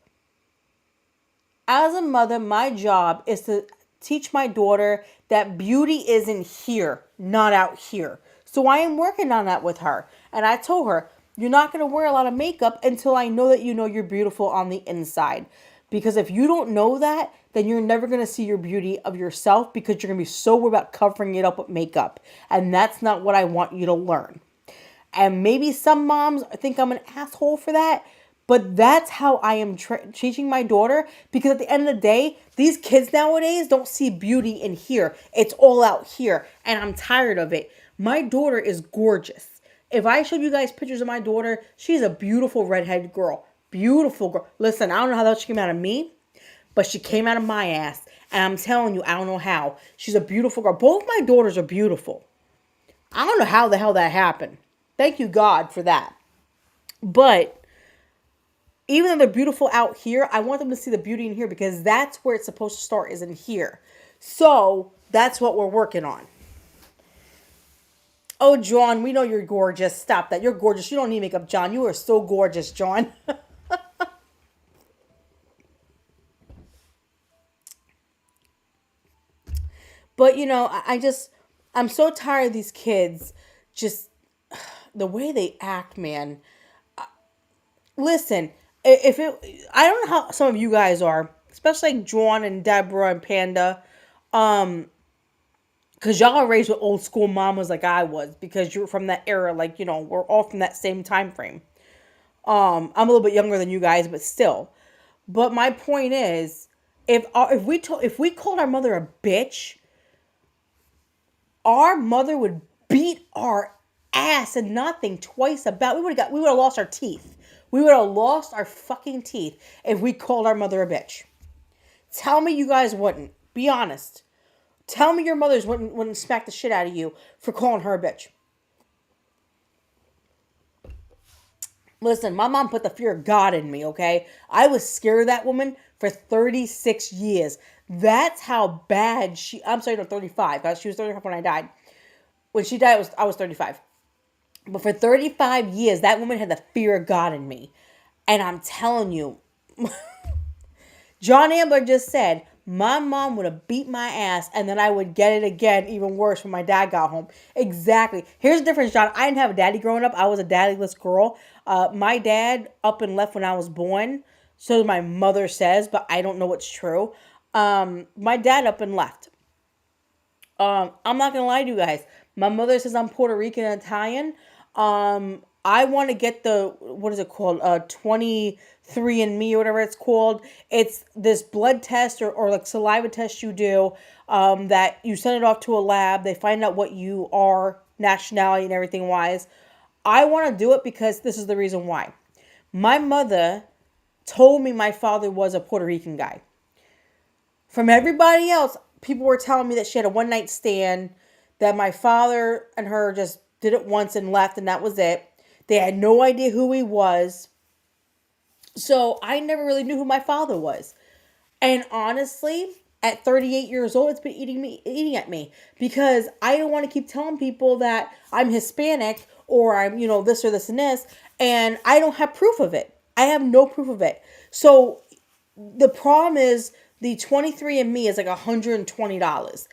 As a mother, my job is to teach my daughter that beauty is in here, not out here. So I am working on that with her. And I told her, you're not going to wear a lot of makeup until I know that you know you're beautiful on the inside. Because if you don't know that, then you're never going to see your beauty of yourself because you're going to be so worried about covering it up with makeup. And that's not what I want you to learn. And maybe some moms think I'm an asshole for that, but that's how I am teaching my daughter, because at the end of the day, these kids nowadays don't see beauty in here. It's all out here, and I'm tired of it. My daughter is gorgeous. If I showed you guys pictures of my daughter, she's a beautiful redheaded girl. Beautiful girl. Listen, I don't know how that she came out of me, but she came out of my ass. And I'm telling you, I don't know how. She's a beautiful girl. Both my daughters are beautiful. I don't know how the hell that happened. Thank you, God, for that. But even though they're beautiful out here, I want them to see the beauty in here because that's where it's supposed to start, is in here. So that's what we're working on. Oh, John, we know you're gorgeous. Stop that. You're gorgeous. You don't need makeup, John. You are so gorgeous, John. But, you know, I'm so tired of these kids. Just the way they act, man. Listen, I don't know how some of you guys are, especially like John and Deborah and Panda. Because y'all are raised with old school mamas like I was, because you're from that era, like, we're all from that same time frame. I'm a little bit younger than you guys, but still. But my point is, if we called our mother a bitch, our mother would beat our ass and not think twice about. We would have lost our teeth. We would have lost our fucking teeth if we called our mother a bitch. Tell me you guys wouldn't. Be honest. Tell me your mothers wouldn't smack the shit out of you for calling her a bitch. Listen, my mom put the fear of God in me, okay? I was scared of that woman for 36 years. That's how bad I'm sorry, no, 35. She was 35 when I died. When she died, I was 35. But for 35 years, that woman had the fear of God in me. And I'm telling you, John Ambler just said, my mom would have beat my ass and then I would get it again, even worse, when my dad got home. Exactly. Here's the difference, John. I didn't have a daddy growing up. I was a daddyless girl. My dad up and left when I was born. So my mother says, but I don't know what's true. My dad up and left. I'm not going to lie to you guys. My mother says I'm Puerto Rican and Italian. I want to get what is it called? 23andMe or whatever it's called. It's this blood test or like saliva test you do, that you send it off to a lab. They find out what you are, nationality and everything wise. I want to do it because this is the reason why. My mother told me my father was a Puerto Rican guy. From everybody else, people were telling me that she had a one-night stand, that my father and her just did it once and left, and that was it. They had no idea who he was. So I never really knew who my father was. And honestly, at 38 years old, it's been eating at me, because I don't want to keep telling people that I'm Hispanic or I'm, this or this and this, and I don't have proof of it. I have no proof of it. So the problem is the 23andMe is like $120.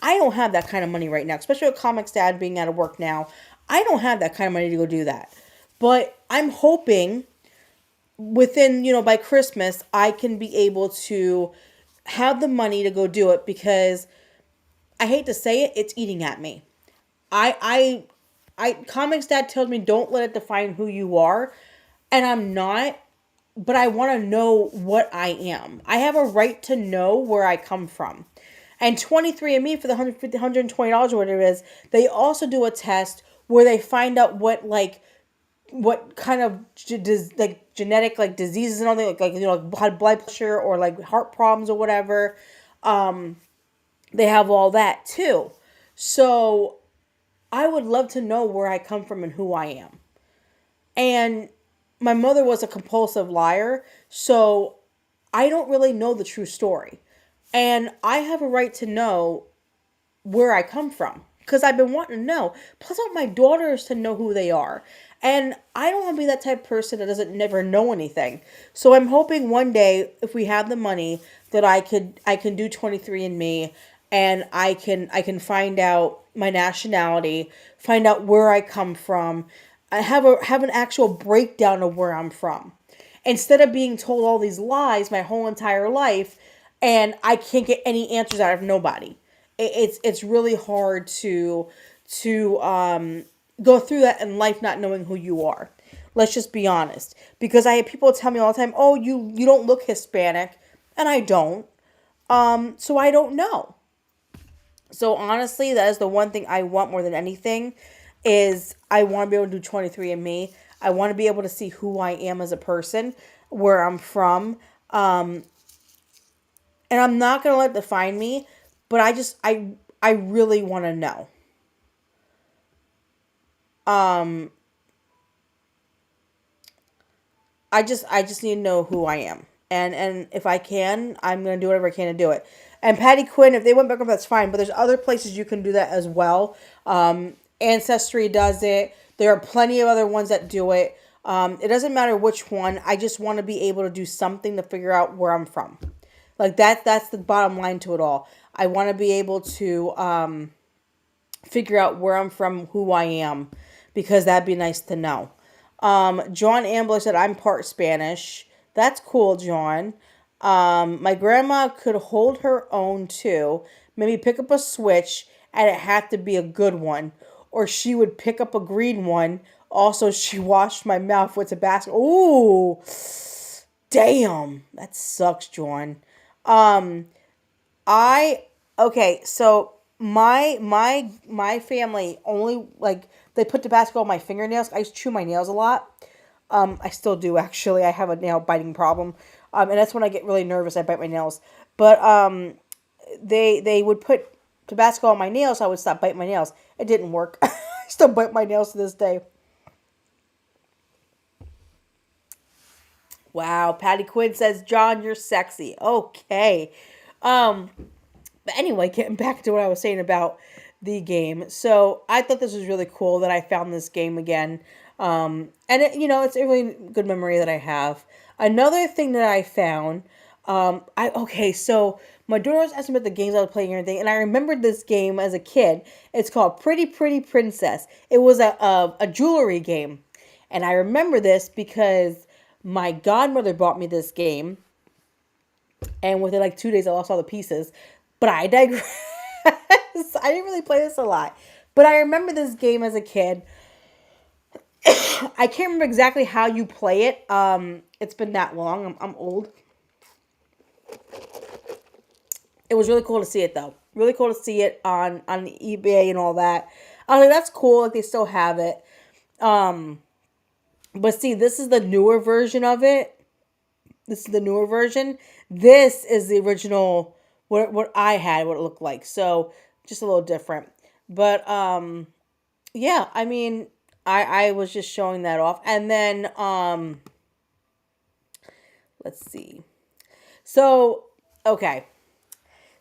I don't have that kind of money right now, especially with Comix Dad being out of work now. I don't have that kind of money to go do that. But I'm hoping within, by Christmas, I can be able to have the money to go do it, because I hate to say it, it's eating at me. Comix Dad tells me don't let it define who you are, and I'm not, but I want to know what I am. I have a right to know where I come from. And 23andMe, for the $150, $120 or whatever it is, they also do a test where they find out what kind of genetic diseases and all that, like high blood pressure or like heart problems or whatever. They have all that too. So I would love to know where I come from and who I am. And my mother was a compulsive liar, so I don't really know the true story. And I have a right to know where I come from, because I've been wanting to know. Plus, I want my daughters to know who they are. And I don't want to be that type of person that doesn't never know anything. So I'm hoping one day, if we have the money, that I can do 23andMe, and I can find out my nationality, find out where I come from. I have an actual breakdown of where I'm from, instead of being told all these lies my whole entire life, and I can't get any answers out of nobody. It's really hard to go through that in life not knowing who you are. Let's just be honest, because I have people tell me all the time, "Oh, you don't look Hispanic," and I don't. So I don't know. So honestly, that is the one thing I want more than anything, is I want to be able to do 23andMe. I want to be able to see who I am as a person, where I'm from. And I'm not going to let it define me, but I really want to know. I just need to know who I am. And if I can, I'm going to do whatever I can to do it. And Patty Quinn, if they went back up, that's fine. But there's other places you can do that as well. Ancestry does it. There are plenty of other ones that do it. It doesn't matter which one. I just want to be able to do something to figure out where I'm from. Like that's the bottom line to it all. I want to be able to figure out where I'm from, who I am, because that'd be nice to know. John Ambler said, I'm part Spanish. That's cool, John. My grandma could hold her own too. Maybe pick up a switch and it had to be a good one. Or she would pick up a green one. Also, she washed my mouth with Tabasco. Ooh, damn, that sucks, John. I okay, so my family only like they put Tabasco on my fingernails. I used to chew my nails a lot. I still do actually. I have a nail biting problem, and that's when I get really nervous. I bite my nails. But they would put Tabasco on my nails, so I would stop biting my nails. It didn't work. I still bite my nails to this day. Wow, Patty Quinn says, "John, you're sexy." Okay. Um, but anyway, getting back to what I was saying about the game. So I thought this was really cool that I found this game again. And it's a really good memory that I have. Another thing that I found, so my daughter was asking about the games I was playing and everything, and I remembered this game as a kid. It's called Pretty Pretty Princess. It was a jewelry game, and I remember this because my godmother bought me this game, and within like 2 days, I lost all the pieces. But I digress. I didn't really play this a lot. But I remember this game as a kid. I can't remember exactly how you play it. It's been that long. I'm old. It was really cool to see it, though. Really cool to see it on eBay and all that. I was like, that's cool. Like, they still have it. But see, this is the newer version of it. This is the newer version. This is the original, what I had, what it looked like. So, just a little different. But, yeah, I mean, I was just showing that off. And then, let's see. So, okay.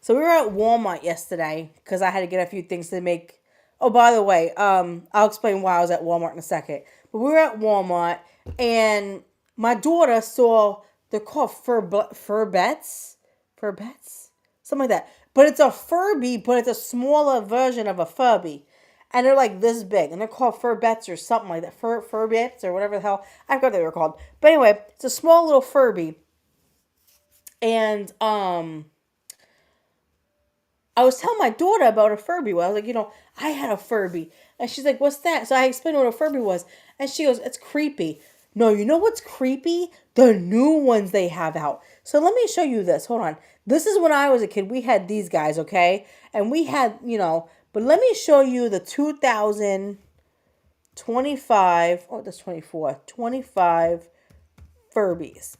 So, we were at Walmart yesterday because I had to get a few things to make. Oh, by the way, I'll explain why I was at Walmart in a second. But we were at Walmart, and my daughter saw, they're called Furbets, something like that. But it's a Furby, but it's a smaller version of a Furby. And they're like this big, and they're called Furbets or something like that. Furbets or whatever the hell. I forgot what they were called. But anyway, it's a small little Furby. And, I was telling my daughter about a Furby. Well, I was like, I had a Furby. And she's like, what's that? So I explained what a Furby was. And she goes, it's creepy. No, you know what's creepy? The new ones they have out. So let me show you this. Hold on. This is when I was a kid. We had these guys, okay? And we had, but let me show you the 2025, that's 24, 25 Furbies.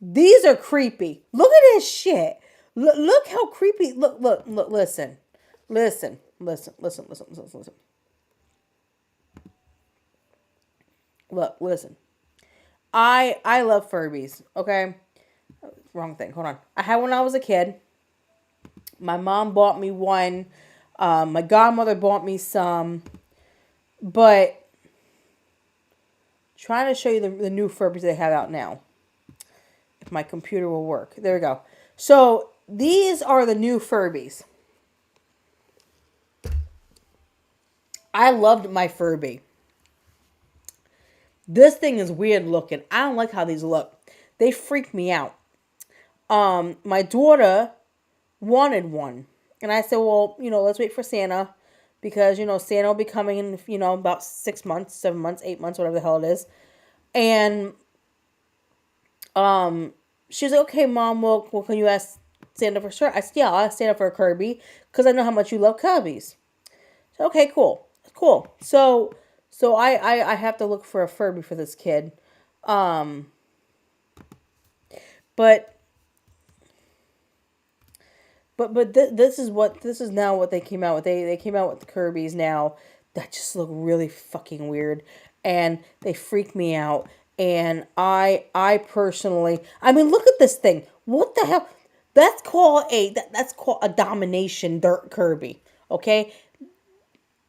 These are creepy. Look at this shit. Look how creepy. Look, listen. Listen. Look, listen. I love Furbies, okay? Wrong thing. Hold on. I had one when I was a kid. My mom bought me one. My godmother bought me some. But trying to show you the new Furbies they have out now. If my computer will work. There we go. So, these are the new Furbies. I loved my Furby. This thing is weird looking. I don't like how these look. They freak me out. My daughter wanted one. And I said, well, let's wait for Santa. Because, Santa will be coming in, about 6 months, 7 months, 8 months, whatever the hell it is. And, she was like, okay, Mom, well, can you ask Santa for sure? I said, yeah, I'll ask Santa for a Kirby. Because I know how much you love Kirby's. So, okay, cool. So I have to look for a Furby for this kid. But this is now what they came out with. They came out with the Kirby's now that just look really fucking weird, and they freak me out. And I personally, I mean, look at this thing. What the hell? That's called a domination dirt Kirby. Okay,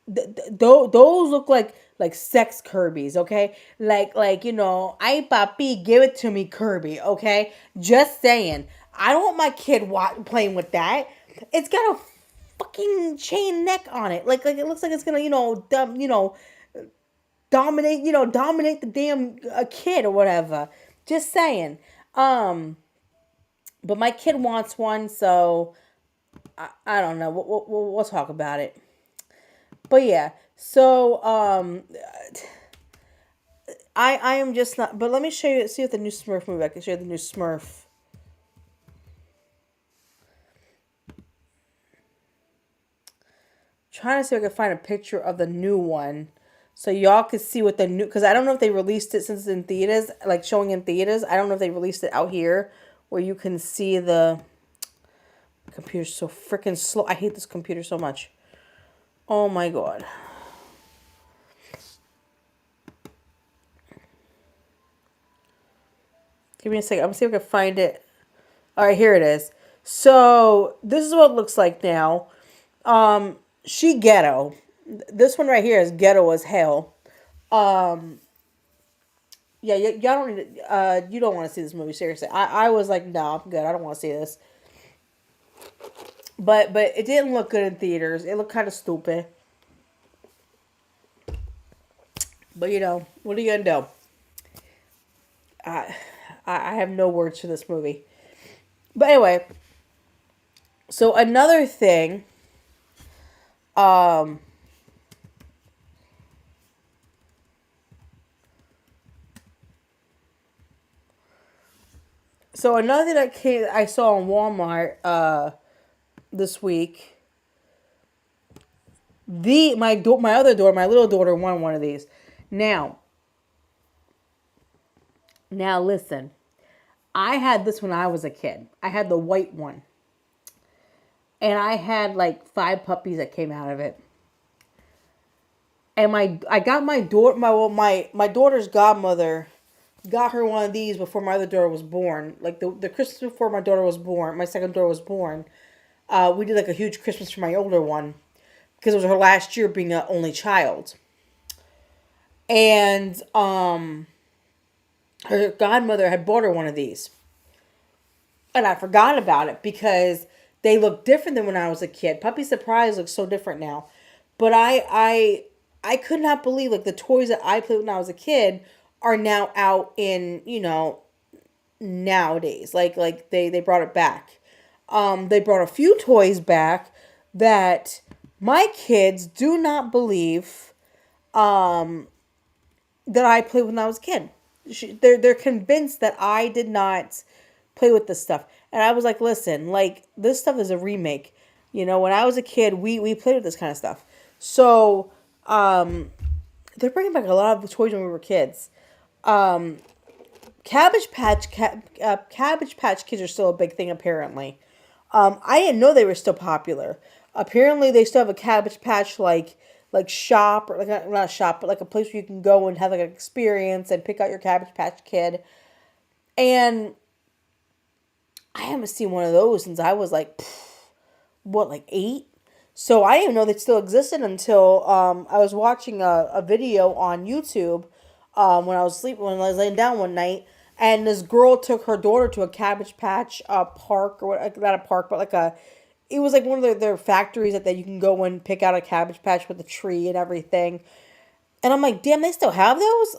those look like sex Kirby's. Okay, like ay papi, give it to me Kirby. Okay, just saying. I don't want my kid playing with that. It's got a fucking chain neck on it. Like it looks like it's gonna, dominate the damn kid or whatever. Just saying. But my kid wants one, so I don't know. We'll talk about it. But yeah, so I am just not. But let me show you. See if the new Smurf movie. I can show you the new Smurf. Trying to see if I can find a picture of the new one, so y'all could see what the new. Because I don't know if they released it since it's in theaters, like showing in theaters. I don't know if they released it out here where you can see the. Computer's so freaking slow. I hate this computer so much. Oh my god. Give me a second. I'm gonna see if I can find it. All right, here it is. So this is what it looks like now. She ghetto. This one right here is ghetto as hell. Yeah, y'all don't need to, you don't want to see this movie, seriously. I was like, no, I'm good. I don't want to see this. But it didn't look good in theaters. It looked kind of stupid. But you know, what are you gonna do? I have no words for this movie. But anyway, so another thing, so another thing I saw in Walmart this week. My other daughter, my little daughter, won one of these. Now listen, I had this when I was a kid. I had the white one. And I had like 5 puppies that came out of it. And I got my daughter's godmother got her one of these before my other daughter was born. Like the Christmas before my daughter was born, my second daughter was born. We did like a huge Christmas for my older one because it was her last year being an only child. And her godmother had bought her one of these. And I forgot about it because they look different than when I was a kid. Puppy Surprise looks so different now. But I could not believe like the toys that I played when I was a kid are now out in, nowadays. Like they brought it back. They brought a few toys back that my kids do not believe that I played when I was a kid. They're convinced that I did not play with this stuff. And I was like, listen, like this stuff is a remake. When I was a kid, we played with this kind of stuff. So they're bringing back a lot of the toys when we were kids. Cabbage Patch Kids are still a big thing apparently. I didn't know they were still popular. Apparently, they still have a Cabbage Patch like shop, or like not a shop, but like a place where you can go and have like an experience and pick out your Cabbage Patch Kid. And I haven't seen one of those since I was like 8? So I didn't even know they still existed until I was watching a video on YouTube when I was laying down one night, and this girl took her daughter to a Cabbage Patch park, or what, not a park, but it was like one of their factories that you can go and pick out a Cabbage Patch with a tree and everything. And I'm like, damn, they still have those?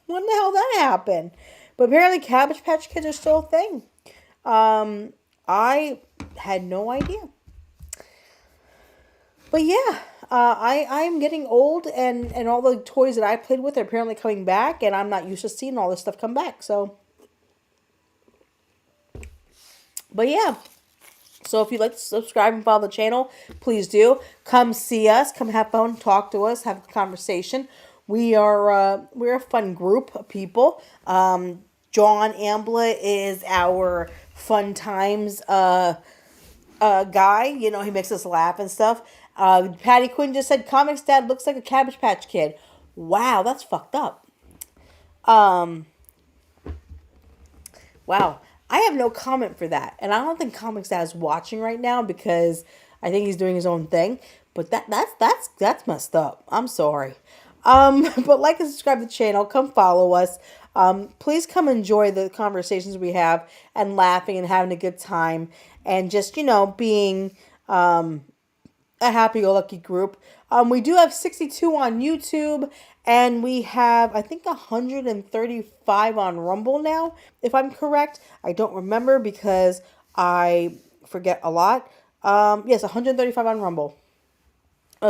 When the hell that happened? But apparently Cabbage Patch Kids are still a thing. I had no idea. But yeah, I'm getting old, and all the toys that I played with are apparently coming back, and I'm not used to seeing all this stuff come back. So, but yeah. So if you'd like to subscribe and follow the channel, please do. Come see us. Come have fun. Talk to us. Have a conversation. We're a fun group of people. John Ambla is our fun times guy. He makes us laugh and stuff. Patty Quinn just said, Comics Dad looks like a Cabbage Patch Kid. Wow, that's fucked up. Wow. I have no comment for that. And I don't think Comics Dad is watching right now because I think he's doing his own thing. But that's messed up. I'm sorry. But like and subscribe to the channel. Come follow us. Please come enjoy the conversations we have and laughing and having a good time. And just, being a happy-go-lucky group. We do have 62 on YouTube, and we have, I think, 135 on Rumble now, if I'm correct. I don't remember because I forget a lot. Yes, 135 on Rumble.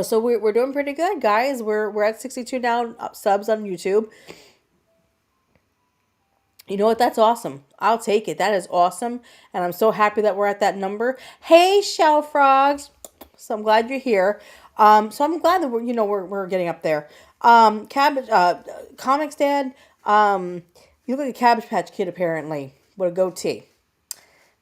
So we're doing pretty good, guys. We're at 62 now subs on YouTube. You know what? That's awesome. I'll take it. That is awesome. And I'm so happy that we're at that number. Hey, Shell Frogs. So I'm glad you're here. So I'm glad that we're getting up there. Cabbage, Comics Dad. You look like a Cabbage Patch Kid apparently with a goatee.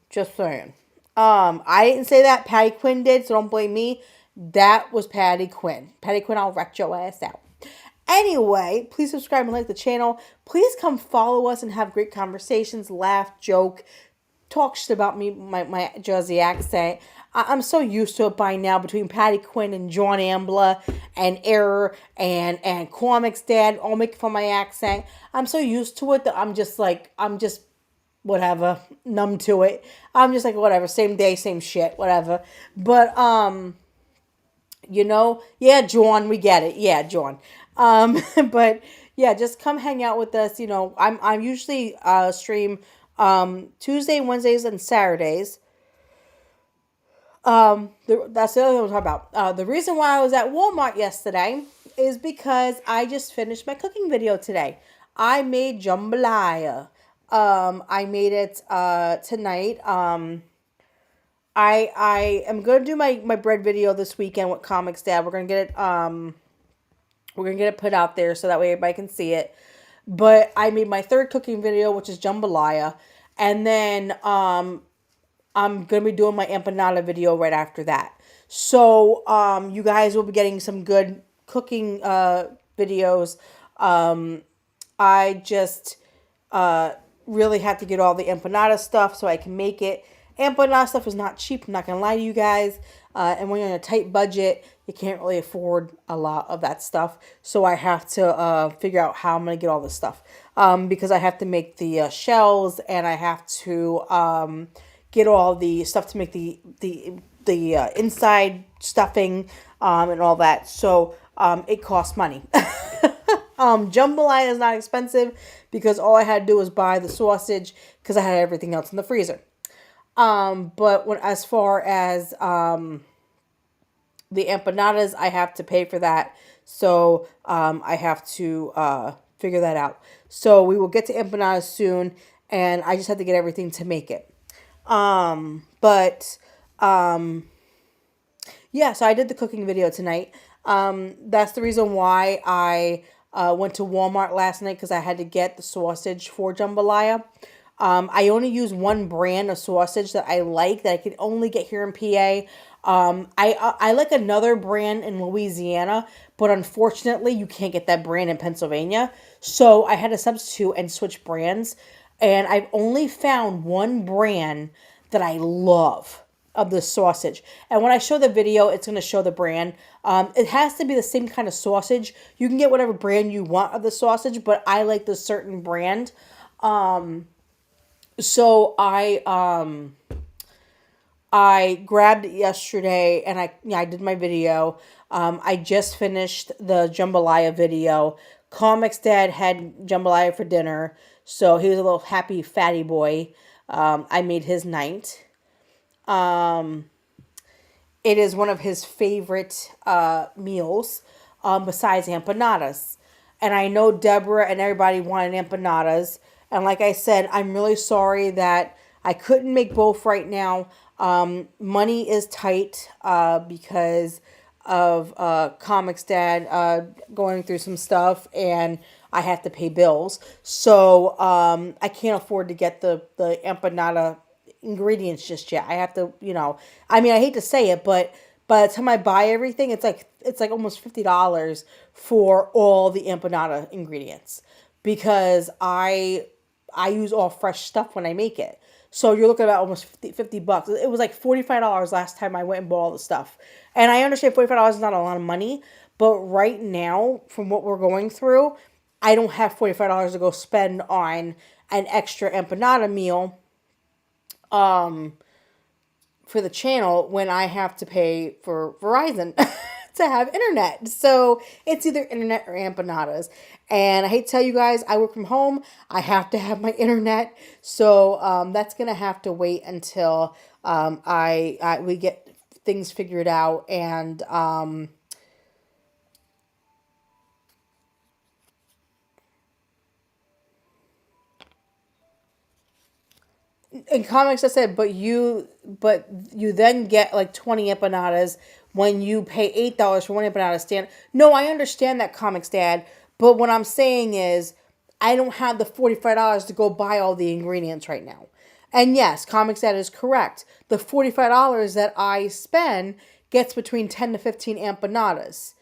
Just saying. I didn't say that. Patty Quinn did, so don't blame me. That was Patty Quinn. Patty Quinn, I'll wreck your ass out. Anyway, please subscribe and like the channel. Please come follow us and have great conversations, laugh, joke, talk shit about me, my Jersey accent. I'm so used to it by now between Patty Quinn and John Ambler and Error and Comics Dad all making fun of my accent. I'm so used to it that I'm just whatever, numb to it. I'm just like, whatever, same day, same shit, whatever. But, yeah, John, we get it. Yeah, John. But yeah, just come hang out with us. I'm usually stream Tuesday, Wednesdays, and Saturdays. That's the other thing we'll talk about. The reason why I was at Walmart yesterday is because I just finished my cooking video today. I made jambalaya. I made it tonight. I am gonna do my bread video this weekend with Comics Dad. We're gonna get it put out there so that way everybody can see it. But I made my third cooking video, which is jambalaya, and then I'm gonna be doing my empanada video right after that. So you guys will be getting some good cooking videos. I just really had to get all the empanada stuff so I can make it. Empanada stuff is not cheap, I'm not gonna lie to you guys. And when you're on a tight budget, you can't really afford a lot of that stuff. So I have to figure out how I'm gonna get all this stuff. Because I have to make the shells, and I have to get all the stuff to make the inside stuffing and all that. So it costs money. Jambalaya is not expensive because all I had to do was buy the sausage because I had everything else in the freezer. But as far as the empanadas, I have to pay for that. So I have to figure that out. So we will get to empanadas soon, and I just have to get everything to make it. Yeah, so I did the cooking video tonight. That's the reason why I went to Walmart last night, because I had to get the sausage for jambalaya. I only use one brand of sausage that I like, that I can only get here in PA. I like another brand in Louisiana, but unfortunately you can't get that brand in Pennsylvania. So I had to substitute and switch brands. And I've only found one brand that I love of the sausage. And when I show the video, it's going to show the brand. It has to be the same kind of sausage. You can get whatever brand you want of the sausage, but I like the certain brand. So I grabbed it yesterday, and I did my video. I just finished the jambalaya video. Comics Dad had jambalaya for dinner, so he was a little happy fatty boy. I made his night. It is one of his favorite meals, besides empanadas. And I know Deborah and everybody wanted empanadas. And like I said, I'm really sorry that I couldn't make both right now. Money is tight because of Comics Dad going through some stuff, and I have to pay bills. So I can't afford to get the empanada ingredients just yet. I have to, I mean, I hate to say it, but by the time I buy everything, it's like almost $50 for all the empanada ingredients, because I use all fresh stuff when I make it. So you're looking at about almost $50. It was like $45 last time I went and bought all the stuff. And I understand $45 is not a lot of money, but right now, from what we're going through, I don't have $45 to go spend on an extra empanada meal for the channel when I have to pay for Verizon to have internet. So it's either internet or empanadas. And I hate to tell you guys, I work from home. I have to have my internet. So that's going to have to wait until we get things figured out. In comics, I said, but you then get like 20 empanadas when you pay $8 for one empanada stand. No, I understand that, Comics Dad, but what I'm saying is, I don't have the $45 to go buy all the ingredients right now. And yes, Comics Dad is correct. The $45 that I spend gets between 10 to 15 empanadas.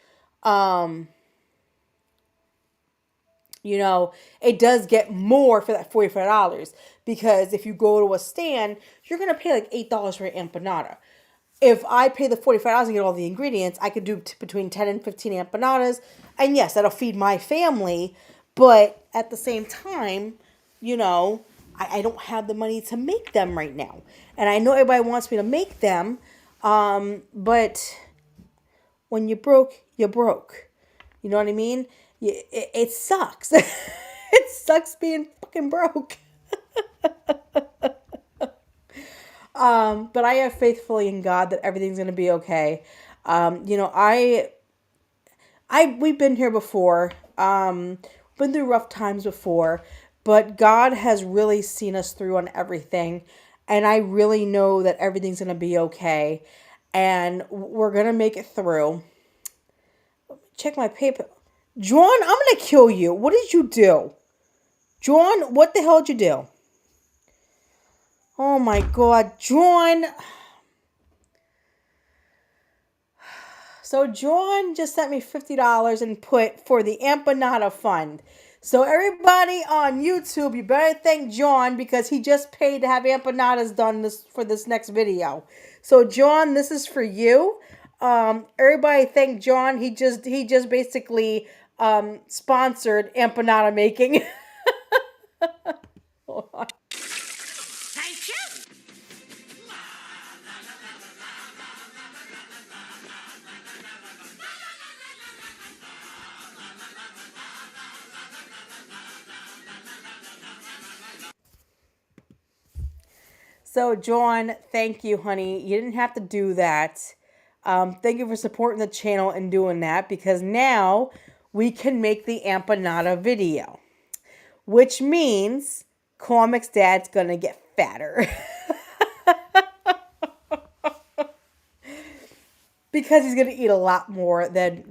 It does get more for that $45 because if you go to a stand, you're going to pay like $8 for an empanada. If I pay the $45 and get all the ingredients, I could do between 10 and 15 empanadas. And yes, that'll feed my family. But at the same time, I don't have the money to make them right now. And I know everybody wants me to make them. But when you're broke, you're broke. You know what I mean? It sucks. It sucks being fucking broke. But I have faithfully in God that everything's gonna be okay. We've been here before. Been through rough times before, but God has really seen us through on everything, and I really know that everything's gonna be okay, and we're gonna make it through. Check my paper. John, I'm going to kill you. What did you do? John, what the hell did you do? Oh my God, John. So John just sent me $50 and put for the empanada fund. So everybody on YouTube, you better thank John because he just paid to have empanadas done for this next video. So John, this is for you. Everybody thank John. He just basically sponsored empanada making. Hold on. Thank you. So John, thank you, honey. You didn't have to do that. Thank you for supporting the channel and doing that because now we can make the empanada video, which means Comics Dad's gonna get fatter. Because he's gonna eat a lot more than,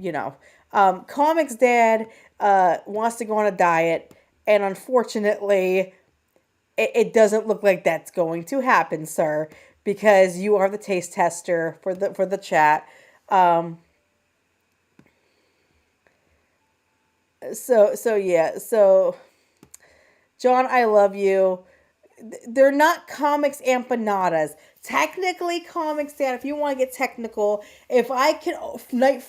Comics Dad wants to go on a diet, and unfortunately, it doesn't look like that's going to happen, sir, because you are the taste tester for the chat. So John, I love you. They're not Comics empanadas. Technically, Comics Dad, if you want to get technical, if I can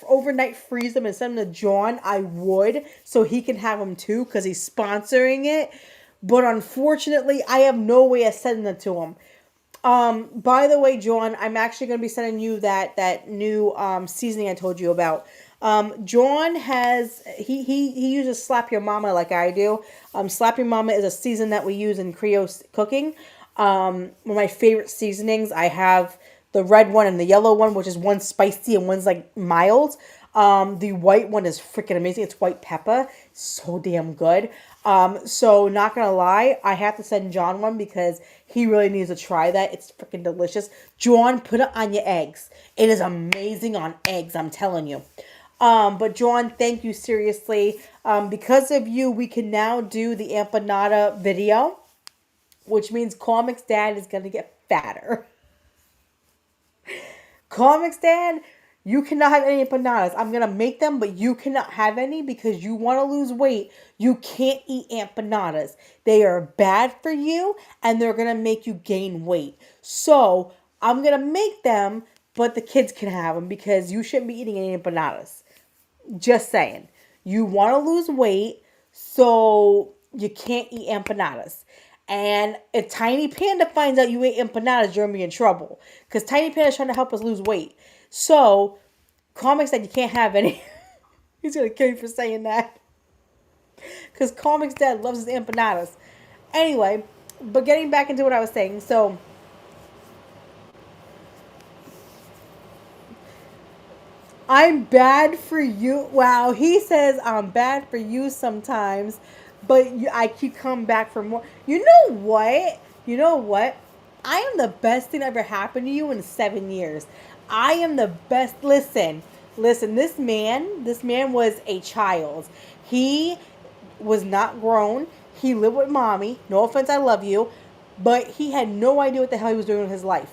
overnight freeze them and send them to John, I would, so he can have them too, because he's sponsoring it. But unfortunately, I have no way of sending them to him. By the way, John, I'm actually going to be sending you that new seasoning I told you about. John has, he uses Slap Your Mama like I do. Slap Your Mama is a season that we use in Creole cooking. One of my favorite seasonings. I have the red one and the yellow one, which is one's spicy and one's like mild. The white one is freaking amazing. It's white pepper. So damn good. So not gonna lie, I have to send John one because he really needs to try that. It's freaking delicious. John, put it on your eggs. It is amazing on eggs, I'm telling you. But John, thank you seriously. Because of you, we can now do the empanada video, which means Comics Dad is gonna get fatter. Comics Dad, you cannot have any empanadas. I'm going to make them, but you cannot have any because you want to lose weight. You can't eat empanadas. They are bad for you, and they're going to make you gain weight. So I'm going to make them, but the kids can have them because you shouldn't be eating any empanadas. Just saying. You want to lose weight, so you can't eat empanadas. And if Tiny Panda finds out you ate empanadas, you're going to be in trouble. Because Tiny Panda's trying to help us lose weight. So, Comics Dad, you can't have any. He's going to kill you for saying that. Because Comics Dad loves his empanadas. Anyway, but getting back into what I was saying. So, I'm bad for you. Wow, he says I'm bad for you sometimes, but I keep coming back for more. You know what? You know what? I am the best thing that ever happened to you in 7 years. I am the best. Listen. This man was a child. He was not grown. He lived with mommy. No offense, I love you, but he had no idea what the hell he was doing with his life.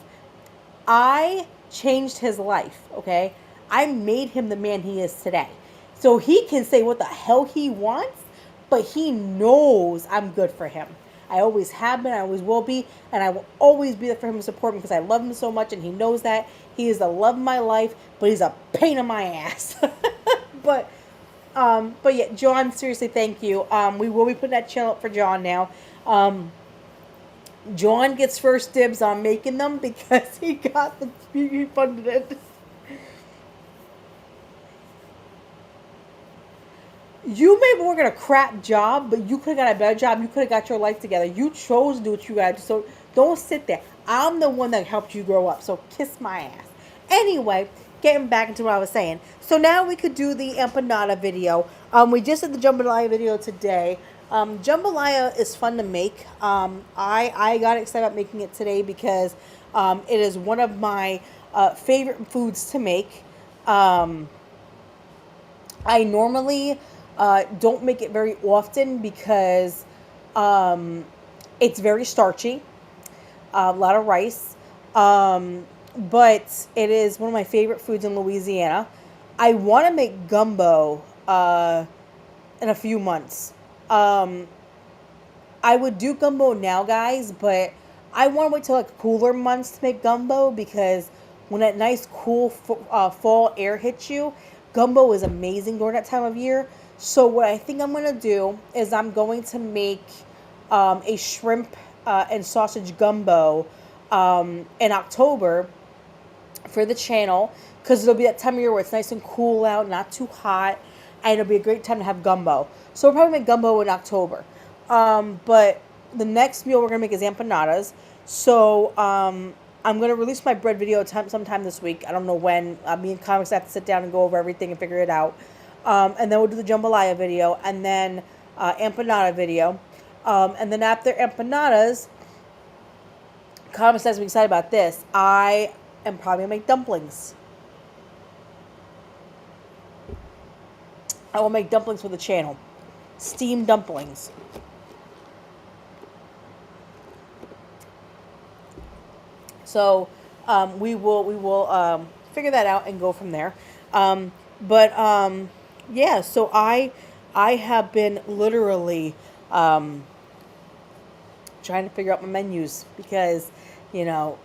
I changed his life, okay? I made him the man he is today. So he can say what the hell he wants, but he knows I'm good for him. I always have been, I always will be, and I will always be there for him to support him because I love him so much and he knows that. He is the love of my life, but he's a pain in my ass. but yeah, John, seriously, thank you. We will be putting that channel up for John now. John gets first dibs on making them because he funded it. You may be working a crap job, but you could have got a better job. You could have got your life together. You chose to do what you got to do. So don't sit there. I'm the one that helped you grow up. So kiss my ass. Anyway, getting back into what I was saying. So now we could do the empanada video. We just did the jambalaya video today. Jambalaya is fun to make. I got excited about making it today because it is one of my favorite foods to make. I normally don't make it very often because it's very starchy, a lot of rice, but it is one of my favorite foods in Louisiana. I want to make gumbo in a few months. I would do gumbo now, guys, but I want to wait till like cooler months to make gumbo because when that nice cool fall air hits you, gumbo is amazing during that time of year. So what I think I'm going to do is I'm going to make a shrimp and sausage gumbo in October for the channel because it'll be that time of year where it's nice and cool out, not too hot, and it'll be a great time to have gumbo. So we'll probably make gumbo in October. But the next meal we're going to make is empanadas. So I'm going to release my bread video sometime this week. I don't know when. Me and Comix have to sit down and go over everything and figure it out. And then we'll do the jambalaya video and then empanada video. And then after empanadas, Comix says I'm excited about this. I am probably going to make dumplings. I will make dumplings for the channel. Steamed dumplings. So we will figure that out and go from there. Yeah, so I have been literally trying to figure out my menus because, you know,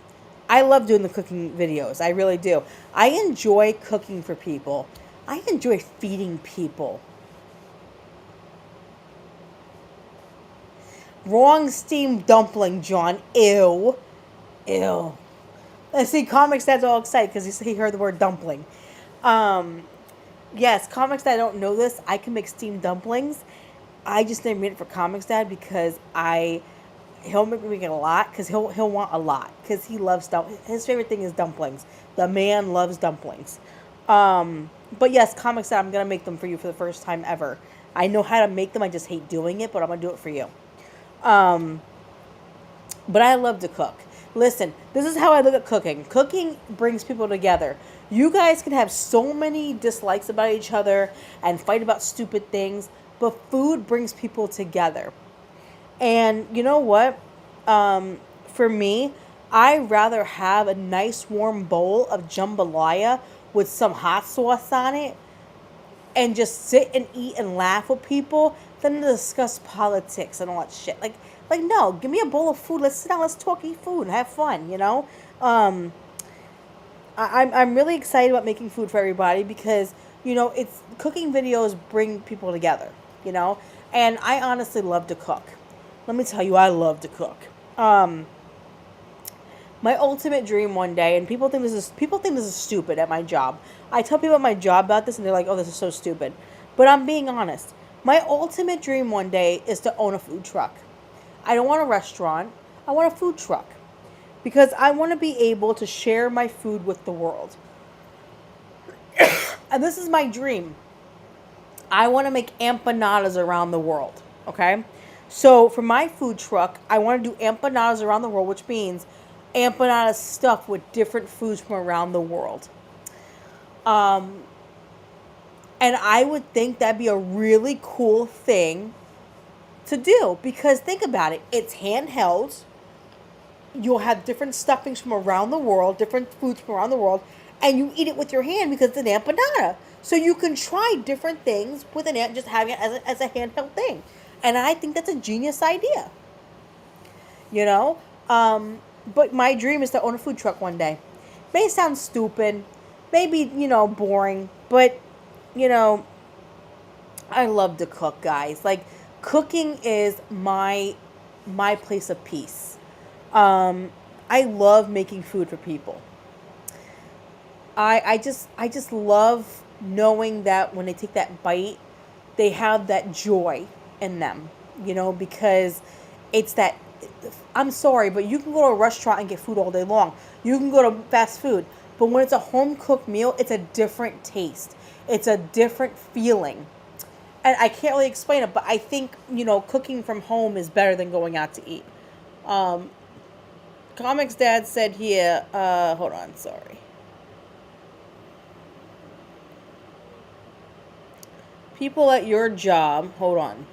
I love doing the cooking videos. I really do. I enjoy cooking for people. I enjoy feeding people. Wrong steamed dumpling, John. Ew. Ew. Let's see, Comix Dad's all excited because he heard the word dumpling. Yes, Comix Dad, I don't know this. I can make steamed dumplings. I just never made it for Comix Dad because he'll make me make it a lot because he'll want a lot because he loves his favorite thing is dumplings. The man loves dumplings. But yes, Comix Dad, I'm gonna make them for you for the first time ever. I know how to make them. I just hate doing it, but I'm gonna do it for you. But I love to cook. Listen, this is how I look at cooking. Cooking brings people together. You guys can have so many dislikes about each other and fight about stupid things, but food brings people together. And you know what? For me, I'd rather have a nice warm bowl of jambalaya with some hot sauce on it and just sit and eat and laugh with people than to discuss politics and all that shit. Like no, give me a bowl of food. Let's sit down, let's talk, eat food, and have fun, you know? I'm really excited about making food for everybody because, you know, it's cooking videos bring people together, you know? And I honestly love to cook. Let me tell you, I love to cook. My ultimate dream one day, and people think this is stupid at my job. I tell people at my job about this, and they're like, "Oh, this is so stupid." But I'm being honest. My ultimate dream one day is to own a food truck. I don't want a restaurant. I want a food truck because I want to be able to share my food with the world. and this is my dream. I want to make empanadas around the world. Okay, so for my food truck, I want to do empanadas around the world, which means empanadas stuffed with different foods from around the world. Um, and I would think that'd be a really cool thing to do because think about it, it's handheld. You'll have different stuffings from around the world, different foods from around the world, and you eat it with your hand because it's an empanada. So you can try different things with an just having it as a handheld thing. And I think that's a genius idea. You know? But my dream is to own a food truck one day. May sound stupid, maybe, boring, but, I love to cook, guys. Like, cooking is my place of peace. I love making food for people. I just love knowing that when they take that bite, they have that joy in them, because it's that, I'm sorry, but you can go to a restaurant and get food all day long. You can go to fast food, but when it's a home cooked meal, it's a different taste. It's a different feeling. And I can't really explain it, but I think, cooking from home is better than going out to eat. Comix Dad said here, hold on, sorry. People at your job, hold on.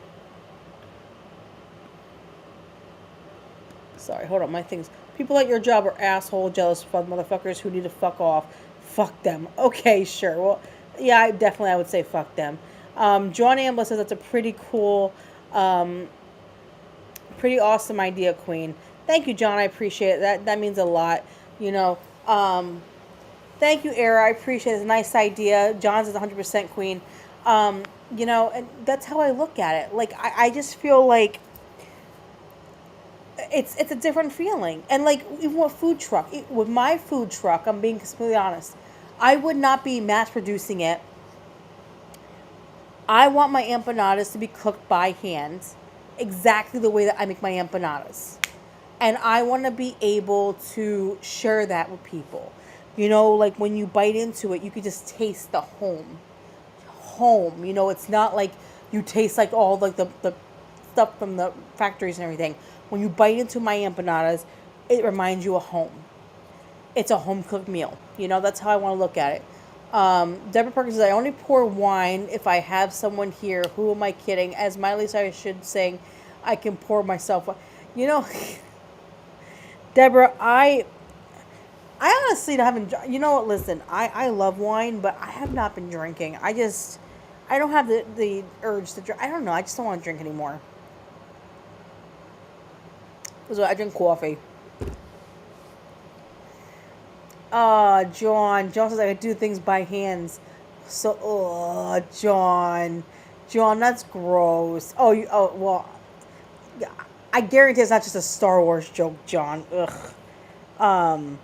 Sorry, hold on, my things. People at your job are asshole, jealous, fun motherfuckers who need to fuck off. Fuck them. Okay, sure. Well, yeah, I would say fuck them. John Amber says that's a pretty cool, pretty awesome idea, Queen. Thank you, John. I appreciate it. That means a lot. Thank you, Era. I appreciate it. It's a nice idea. John says 100% Queen. And that's how I look at it. Like, I just feel like it's a different feeling. And like, even with my food truck, I'm being completely honest, I would not be mass producing it. I want my empanadas to be cooked by hand, exactly the way that I make my empanadas. And I want to be able to share that with people. Like when you bite into it, you could just taste the home. It's not like you taste like all like the stuff from the factories and everything. When you bite into my empanadas, it reminds you of home. It's a home cooked meal. That's how I want to look at it. Deborah Perkins says, I only pour wine if I have someone here. Who am I kidding? As Miley Cyrus should sing, I can pour myself wine. Deborah, I honestly haven't, listen, I love wine, but I have not been drinking. I don't have the urge to drink. I don't know. I just don't want to drink anymore. So I drink coffee. John says I could do things by hands. So, John, that's gross. Well, I guarantee it's not just a Star Wars joke, John. Ugh.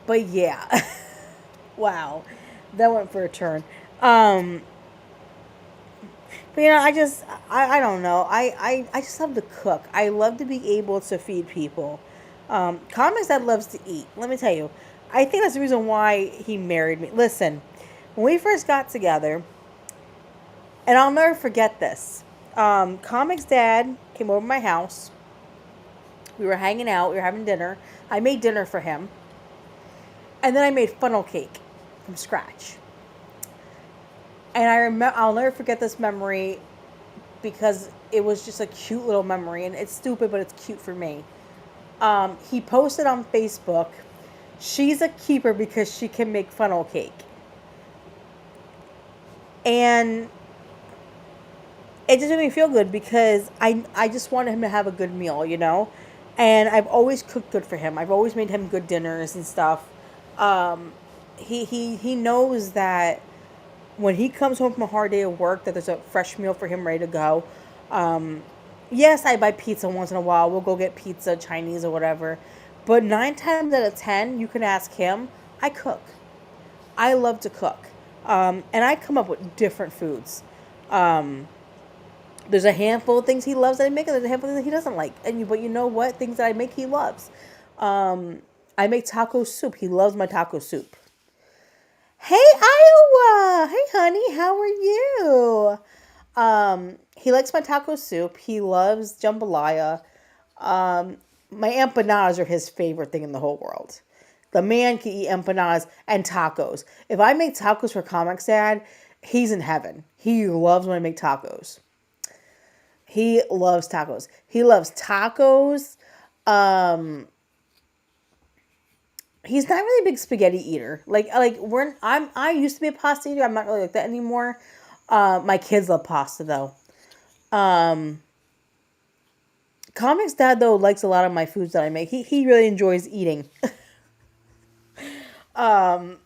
But yeah. Wow. That went for a turn. But I don't know. I just love to cook. I love to be able to feed people. Comix Dad loves to eat. Let me tell you. I think that's the reason why he married me. Listen, when we first got together, and I'll never forget this. Comix Dad came over to my house. We were hanging out. We were having dinner. I made dinner for him. And then I made funnel cake from scratch. And I'll never forget this memory because it was just a cute little memory. And it's stupid, but it's cute for me. He posted on Facebook, she's a keeper because she can make funnel cake. And it just made me feel good because I just wanted him to have a good meal, And I've always cooked good for him. I've always made him good dinners and stuff. He knows that when he comes home from a hard day of work, that there's a fresh meal for him ready to go. Yes, I buy pizza once in a while. We'll go get pizza, Chinese or whatever. But 9 times out of 10, you can ask him, I cook. I love to cook. And I come up with different foods. There's a handful of things he loves that I make, and there's a handful of things that he doesn't like. But you know what? Things that I make, he loves. I make taco soup. He loves my taco soup. Hey, Iowa. Hey, honey. How are you? He likes my taco soup. He loves jambalaya. My empanadas are his favorite thing in the whole world. The man can eat empanadas and tacos. If I make tacos for Comix Dad, he's in heaven. He loves when I make tacos. He loves tacos. He loves tacos. Um, he's not really a big spaghetti eater. I used to be a pasta eater. I'm not really like that anymore. My kids love pasta though. Comix Dad though likes a lot of my foods that I make. He really enjoys eating. At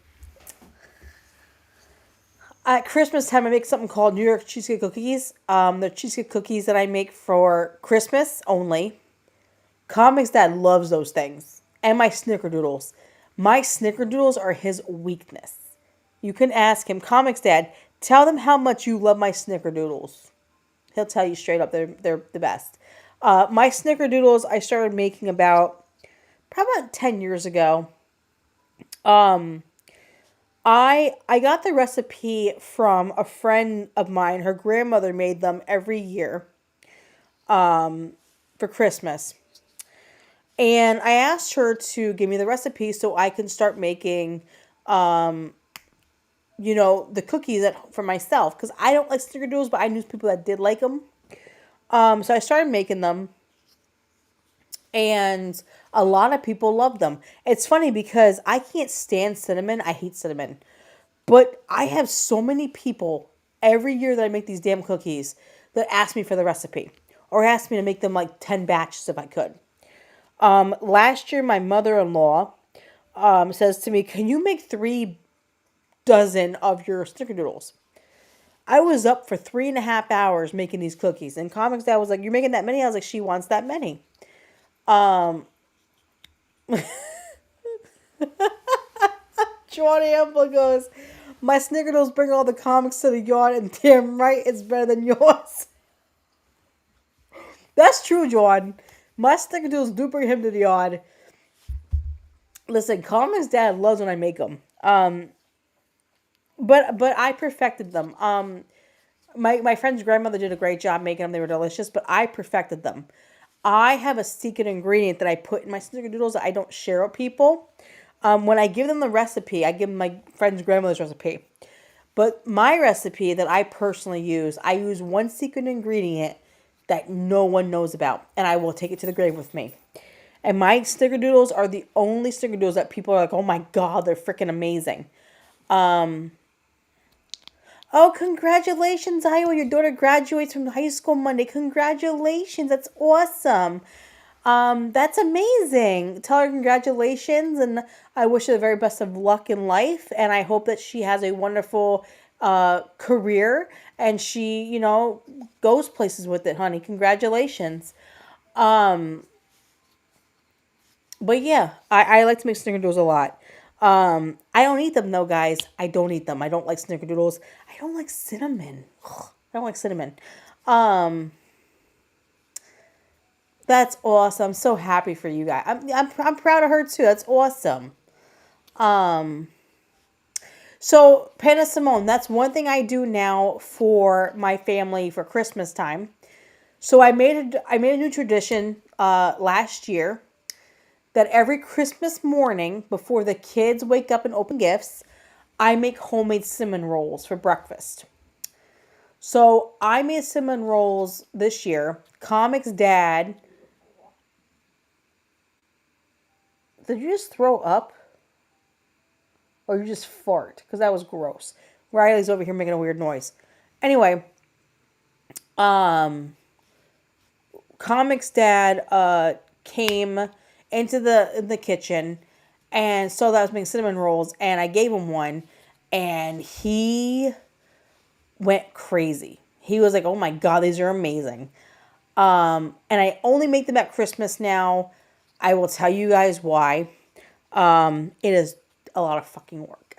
Christmas time, I make something called New York cheesecake cookies. They're cheesecake cookies that I make for Christmas only. Comix Dad loves those things. And my snickerdoodles. My snickerdoodles are his weakness. You can ask him, Comix Dad, tell them how much you love my snickerdoodles. He'll tell you straight up they're the best. My snickerdoodles I started making probably about 10 years ago. I got the recipe from a friend of mine. Her grandmother made them every year for Christmas. And I asked her to give me the recipe so I can start making, the cookies for myself. Because I don't like snickerdoodles, but I knew people that did like them. So I started making them. And a lot of people love them. It's funny because I can't stand cinnamon. I hate cinnamon. But I have so many people every year that I make these damn cookies that ask me for the recipe. Or ask me to make them like 10 batches if I could. Last year, my mother-in-law says to me, can you make 3 dozen of your snickerdoodles? I was up for 3.5 hours making these cookies. And Comix Dad was like, you're making that many? I was like, she wants that many. John Amble goes, my snickerdoodles bring all the comics to the yard, and damn right it's better than yours. That's true, John. My snickerdoodles do bring him to the yard. Listen, Comix Dad loves when I make them. But I perfected them. My friend's grandmother did a great job making them. They were delicious, but I perfected them. I have a secret ingredient that I put in my snickerdoodles that I don't share with people. When I give them the recipe, I give them my friend's grandmother's recipe. But my recipe that I personally use, I use one secret ingredient that no one knows about. And I will take it to the grave with me. And my snickerdoodles are the only snickerdoodles that people are like, oh my God, they're freaking amazing. Oh, congratulations, Iowa. Your daughter graduates from high school Monday. Congratulations. That's awesome. That's amazing. Tell her congratulations, and I wish her the very best of luck in life, and I hope that she has a wonderful career, and she, goes places with it, honey. Congratulations. But yeah, I like to make snickerdoodles a lot. I don't eat them though, guys. I don't eat them. I don't like snickerdoodles. I don't like cinnamon. Ugh, I don't like cinnamon. That's awesome. I'm so happy for you guys. I'm proud of her too. That's awesome. So Panna Simone, that's one thing I do now for my family for Christmas time. So I made a new tradition last year that every Christmas morning before the kids wake up and open gifts, I make homemade cinnamon rolls for breakfast. So I made cinnamon rolls this year. Comix Dad. Did you just throw up? Or you just fart? Because that was gross. Riley's over here making a weird noise. Anyway. Comix Dad came into the kitchen and saw that I was making cinnamon rolls. And I gave him one. And he went crazy. He was like, oh my God, these are amazing. And I only make them at Christmas now. I will tell you guys why. It is a lot of fucking work.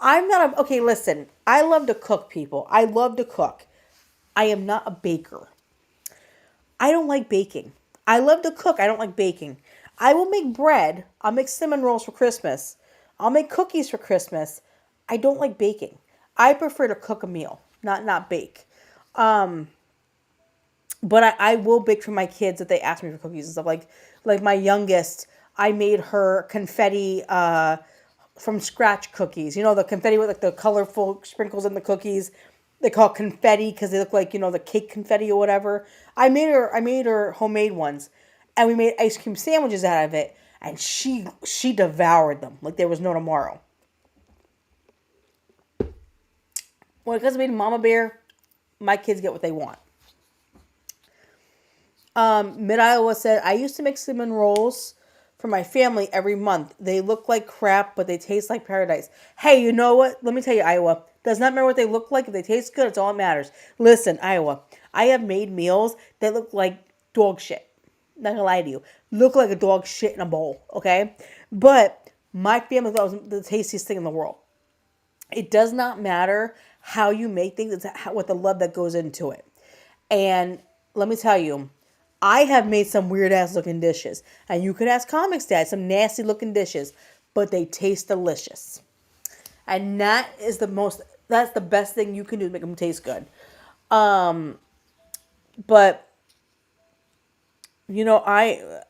Okay, listen. I love to cook, people. I love to cook. I am not a baker. I don't like baking. I love to cook. I don't like baking. I will make bread. I'll make cinnamon rolls for Christmas. I'll make cookies for Christmas. I don't like baking. I prefer to cook a meal, not bake. But I will bake for my kids if they ask me for cookies and stuff. Like my youngest, I made her confetti from scratch cookies. You know, the confetti with like the colorful sprinkles in the cookies. They call it confetti because they look like, you know, the cake confetti or whatever. I made her homemade ones, and we made ice cream sandwiches out of it, and she devoured them like there was no tomorrow. When it comes to being Mama Bear, my kids get what they want. Mid Iowa said, I used to make cinnamon rolls for my family every month. They look like crap, but they taste like paradise. Hey, you know what? Let me tell you, Iowa. Does not matter what they look like. If they taste good, it's all that matters. Listen, Iowa. I have made meals that look like dog shit. Not gonna lie to you. Look like a dog shit in a bowl, okay? But my family thought it was the tastiest thing in the world. It does not matter how you make things. It's what the love that goes into it. And let me tell you, I have made some weird ass looking dishes. And you could ask Comix Dad, some nasty looking dishes. But they taste delicious. And that's the best thing you can do to make them taste good. But, you know, I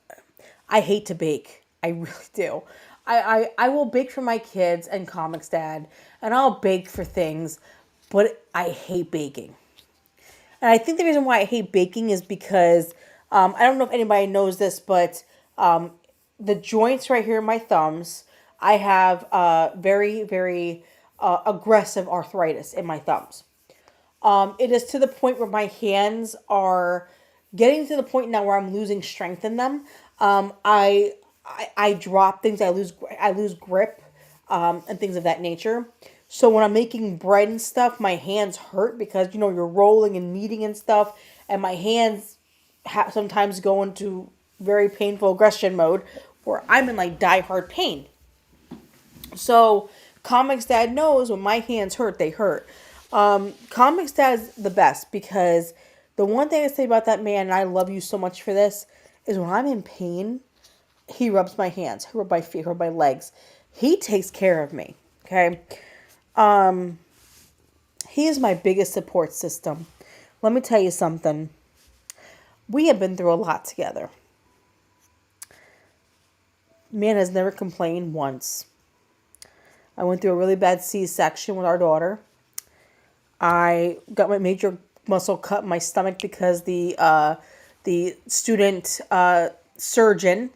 hate to bake. I really do. I will bake for my kids and Comix Dad. And I'll bake for things. But I hate baking. And I think the reason why I hate baking is because, I don't know if anybody knows this, but the joints right here in my thumbs, I have very, very aggressive arthritis in my thumbs. It is to the point where my hands are getting to the point now where I'm losing strength in them. I drop things, I lose grip, and things of that nature. So when I'm making bread and stuff, my hands hurt because, you know, you're rolling and kneading and stuff. And my hands sometimes go into very painful aggression mode where I'm in like die-hard pain. So Comix Dad knows when my hands hurt, they hurt. Comix Dad is the best because the one thing I say about that man, and I love you so much for this, is when I'm in pain, he rubs my hands, he rubs my feet, he rubs my legs. He takes care of me, okay? He is my biggest support system. Let me tell you something. We have been through a lot together. Man has never complained once. I went through a really bad C-section with our daughter. I got my major muscle cut in my stomach because the student surgeon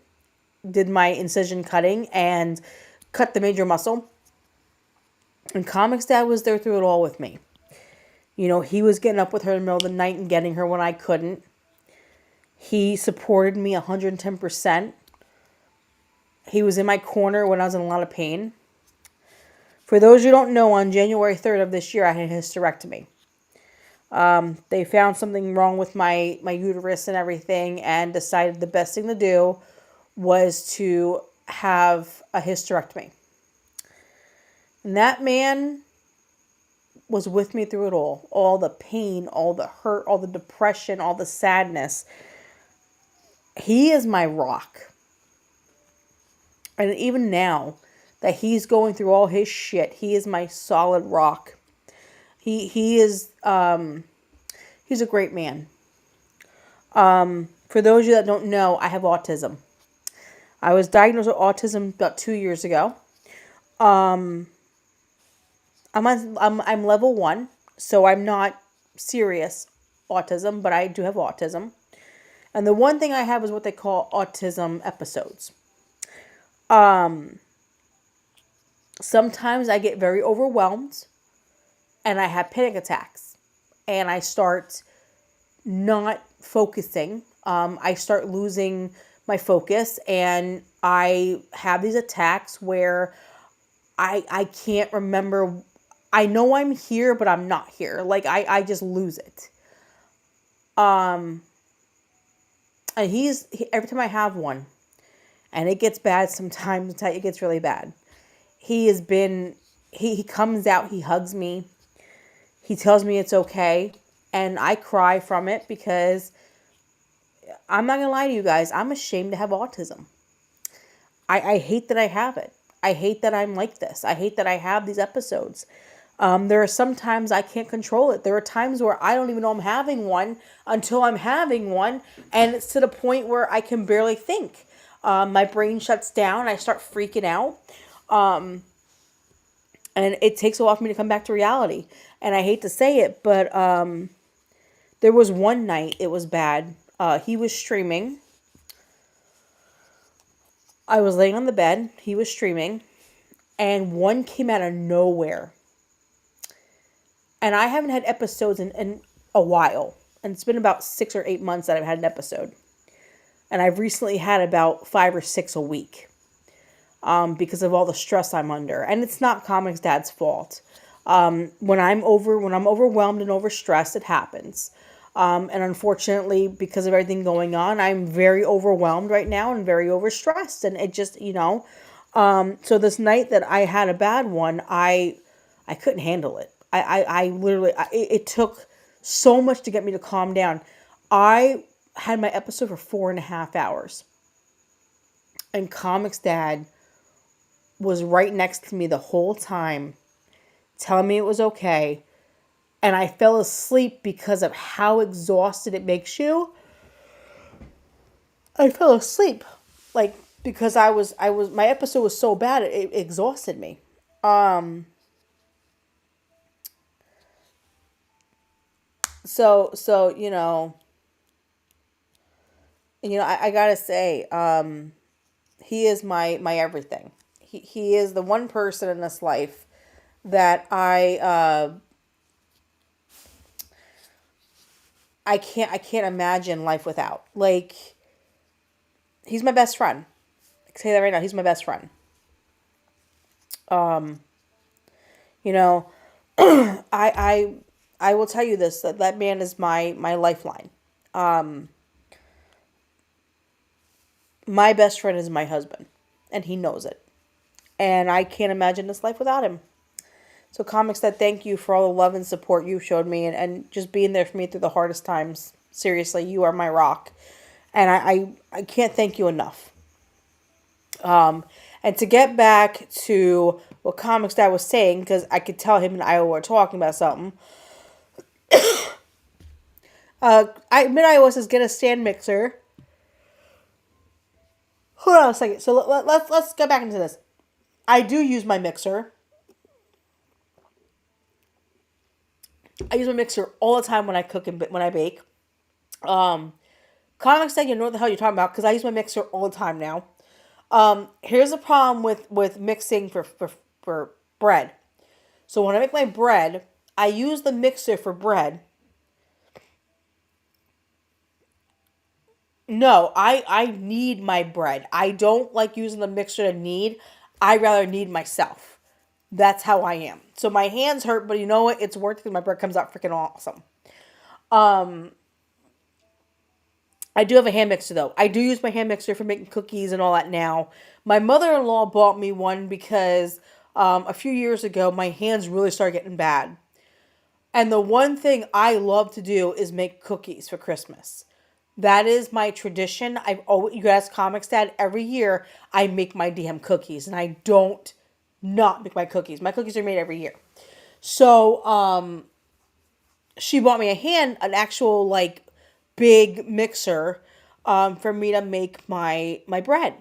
did my incision cutting and cut the major muscle. And Comix Dad was there through it all with me. You know, he was getting up with her in the middle of the night and getting her when I couldn't. He supported me 110%. He was in my corner when I was in a lot of pain. For those who don't know, on January 3rd of this year, I had a hysterectomy. They found something wrong with my uterus and everything and decided the best thing to do was to have a hysterectomy. And that man was with me through it all. All the pain, all the hurt, all the depression, all the sadness. He is my rock. And even now that he's going through all his shit, he is my solid rock. He is he's a great man. For those of you that don't know, I have autism. I was diagnosed with autism about 2 years ago. I'm level 1, so I'm not serious autism, but I do have autism. And the one thing I have is what they call autism episodes. Sometimes I get very overwhelmed and I have panic attacks and I start not focusing. I start losing my focus and I have these attacks where I can't remember. I know I'm here, but I'm not here. Like I just lose it. And every time I have one, and it gets bad sometimes, it gets really bad. He comes out, he hugs me, he tells me it's okay, and I cry from it because I'm not gonna lie to you guys, I'm ashamed to have autism. I hate that I have it. I hate that I'm like this. I hate that I have these episodes. There are some times I can't control it. There are times where I don't even know I'm having one until I'm having one. And it's to the point where I can barely think. My brain shuts down. I start freaking out. And it takes a while for me to come back to reality. And I hate to say it, but there was one night it was bad. He was streaming. I was laying on the bed. He was streaming. And one came out of nowhere. And I haven't had episodes in a while. And it's been about 6 or 8 months that I've had an episode. And I've recently had about 5 or 6 a week. Because of all the stress I'm under. And it's not Comix Dad's fault. When I'm overwhelmed and overstressed, it happens. And unfortunately, because of everything going on, I'm very overwhelmed right now and very overstressed. And it just, so this night that I had a bad one, I couldn't handle it. I literally, it took so much to get me to calm down. I had my episode for 4.5 hours. And Comix Dad was right next to me the whole time, telling me it was okay. And I fell asleep because of how exhausted it makes you. I fell asleep, because my episode was so bad, it exhausted me. So I gotta say, he is my everything. He is the one person in this life that I can't imagine life without. He's my best friend. I can say that right now. He's my best friend. I will tell you this, that man is my lifeline. My best friend is my husband, and he knows it. And I can't imagine this life without him. So Comix Dad, thank you for all the love and support you showed me, and just being there for me through the hardest times. Seriously, you are my rock. And I can't thank you enough. And to get back to what Comix Dad was saying, because I could tell him and Iowa were talking about something. Mid-Iowa says, get a stand mixer. Hold on a second. So let's get back into this. I do use my mixer. I use my mixer all the time when I cook and when I bake. Comix Dad, you know what the hell you're talking about, because I use my mixer all the time now. Here's the problem with mixing for bread. So when I make my bread, I use the mixer for bread. No, I need my bread. I don't like using the mixer to knead. I rather knead myself. That's how I am. So my hands hurt, but you know what? It's worth it because my bread comes out freaking awesome. I do have a hand mixer though. I do use my hand mixer for making cookies and all that now. My mother-in-law bought me one because a few years ago my hands really started getting bad. And the one thing I love to do is make cookies for Christmas. That is my tradition. You guys, Comix Dad, every year I make my damn cookies, and I don't not make my cookies. My cookies are made every year. So, she bought me an actual big mixer, for me to make my bread.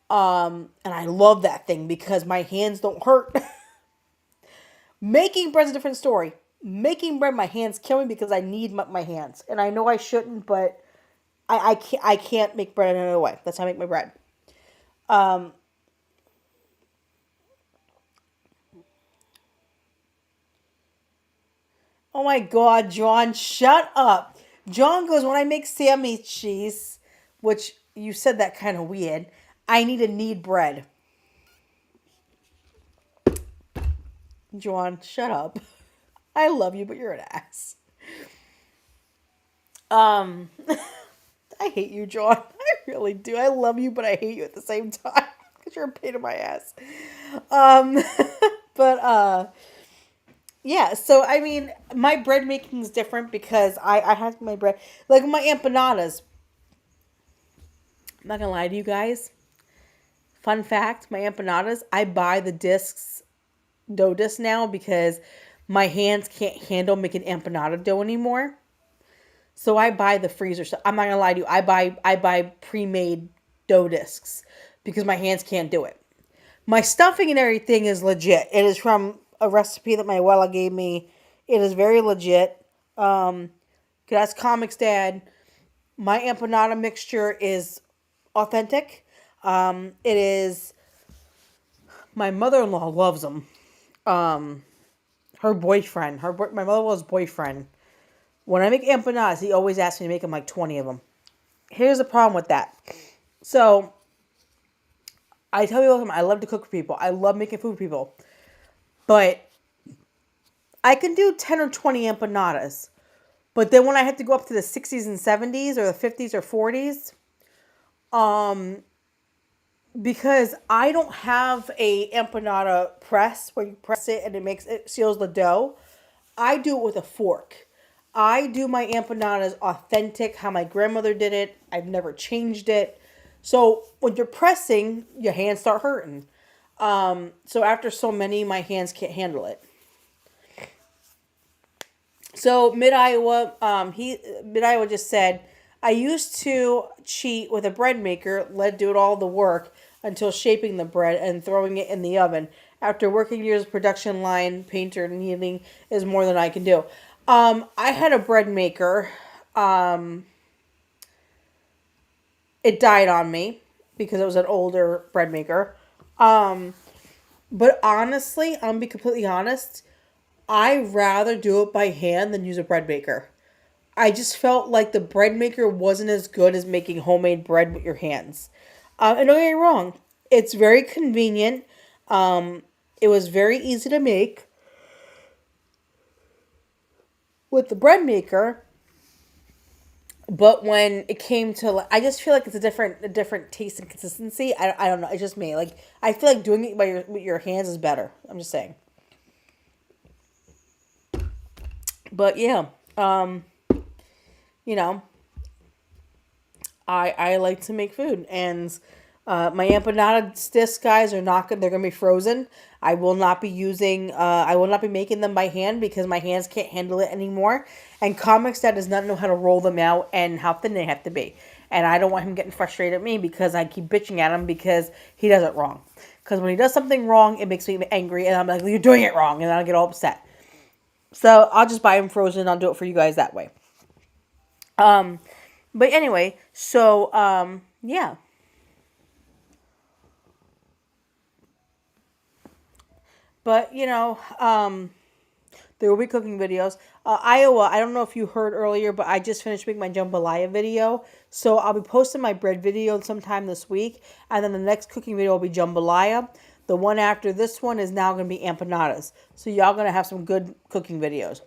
And I love that thing because my hands don't hurt. Making bread's a different story. Making bread, my hands kill me because I need my hands. And I know I shouldn't, but I can't make bread another way. That's how I make my bread. Oh my God, John, shut up. John goes, when I make Sammy cheese, which you said that kind of weird, I need to knead bread. John, shut up. I love you, but you're an ass. I hate you, John. I really do. I love you, but I hate you at the same time. Because you're a pain in my ass. Yeah, so, I mean, my bread making is different because I have my bread. Like my empanadas. I'm not going to lie to you guys. fun fact, my empanadas, I buy the discs, dough discs now because my hands can't handle making empanada dough anymore. So I buy the freezer stuff. I'm not gonna lie to you. I buy pre-made dough discs because my hands can't do it. My stuffing and everything is legit. It is from a recipe that my abuela gave me. It is very legit. That's Comix Dad. My empanada mixture is authentic. It is. My mother-in-law loves them. Her boyfriend, my mother-in-law's boyfriend. When I make empanadas, he always asks me to make him like 20 of them. Here's the problem with that. So, I tell you all the time, I love to cook for people. I love making food for people. But I can do 10 or 20 empanadas. But then when I have to go up to the 60s and 70s or the 50s or 40s, because I don't have a empanada press where you press it and it seals the dough, I do it with a fork. I do my empanadas authentic, how my grandmother did it. I've never changed it. So when you're pressing, your hands start hurting. So after so many, my hands can't handle it. So Mid-Iowa just said, I used to cheat with a bread maker, let do all the work until shaping the bread and throwing it in the oven. After working years of production line, painter, and kneading is more than I can do. I had a bread maker. It died on me because it was an older bread maker. But honestly, I'll be completely honest, I'd rather do it by hand than use a bread maker. I just felt like the bread maker wasn't as good as making homemade bread with your hands. And don't get me wrong, it's very convenient. It was very easy to make with the bread maker. But when it came to, I just feel like it's a different taste and consistency. I don't know. It's just me. Like, I feel like doing it with your hands is better. I'm just saying. But yeah, you know, I like to make food, and my empanada discs, guys, are not good. They're gonna be frozen. I will not be making them by hand because my hands can't handle it anymore. And Comix Dad does not know how to roll them out and how thin they have to be. And I don't want him getting frustrated at me because I keep bitching at him because he does it wrong. Because when he does something wrong, it makes me angry, and I'm like, you're doing it wrong, and then I get all upset. So I'll just buy them frozen and I'll do it for you guys that way. But anyway, so, yeah. But, there will be cooking videos. Iowa, I don't know if you heard earlier, but I just finished making my jambalaya video. So I'll be posting my bread video sometime this week. And then the next cooking video will be jambalaya. The one after this one is now going to be empanadas. So y'all going to have some good cooking videos.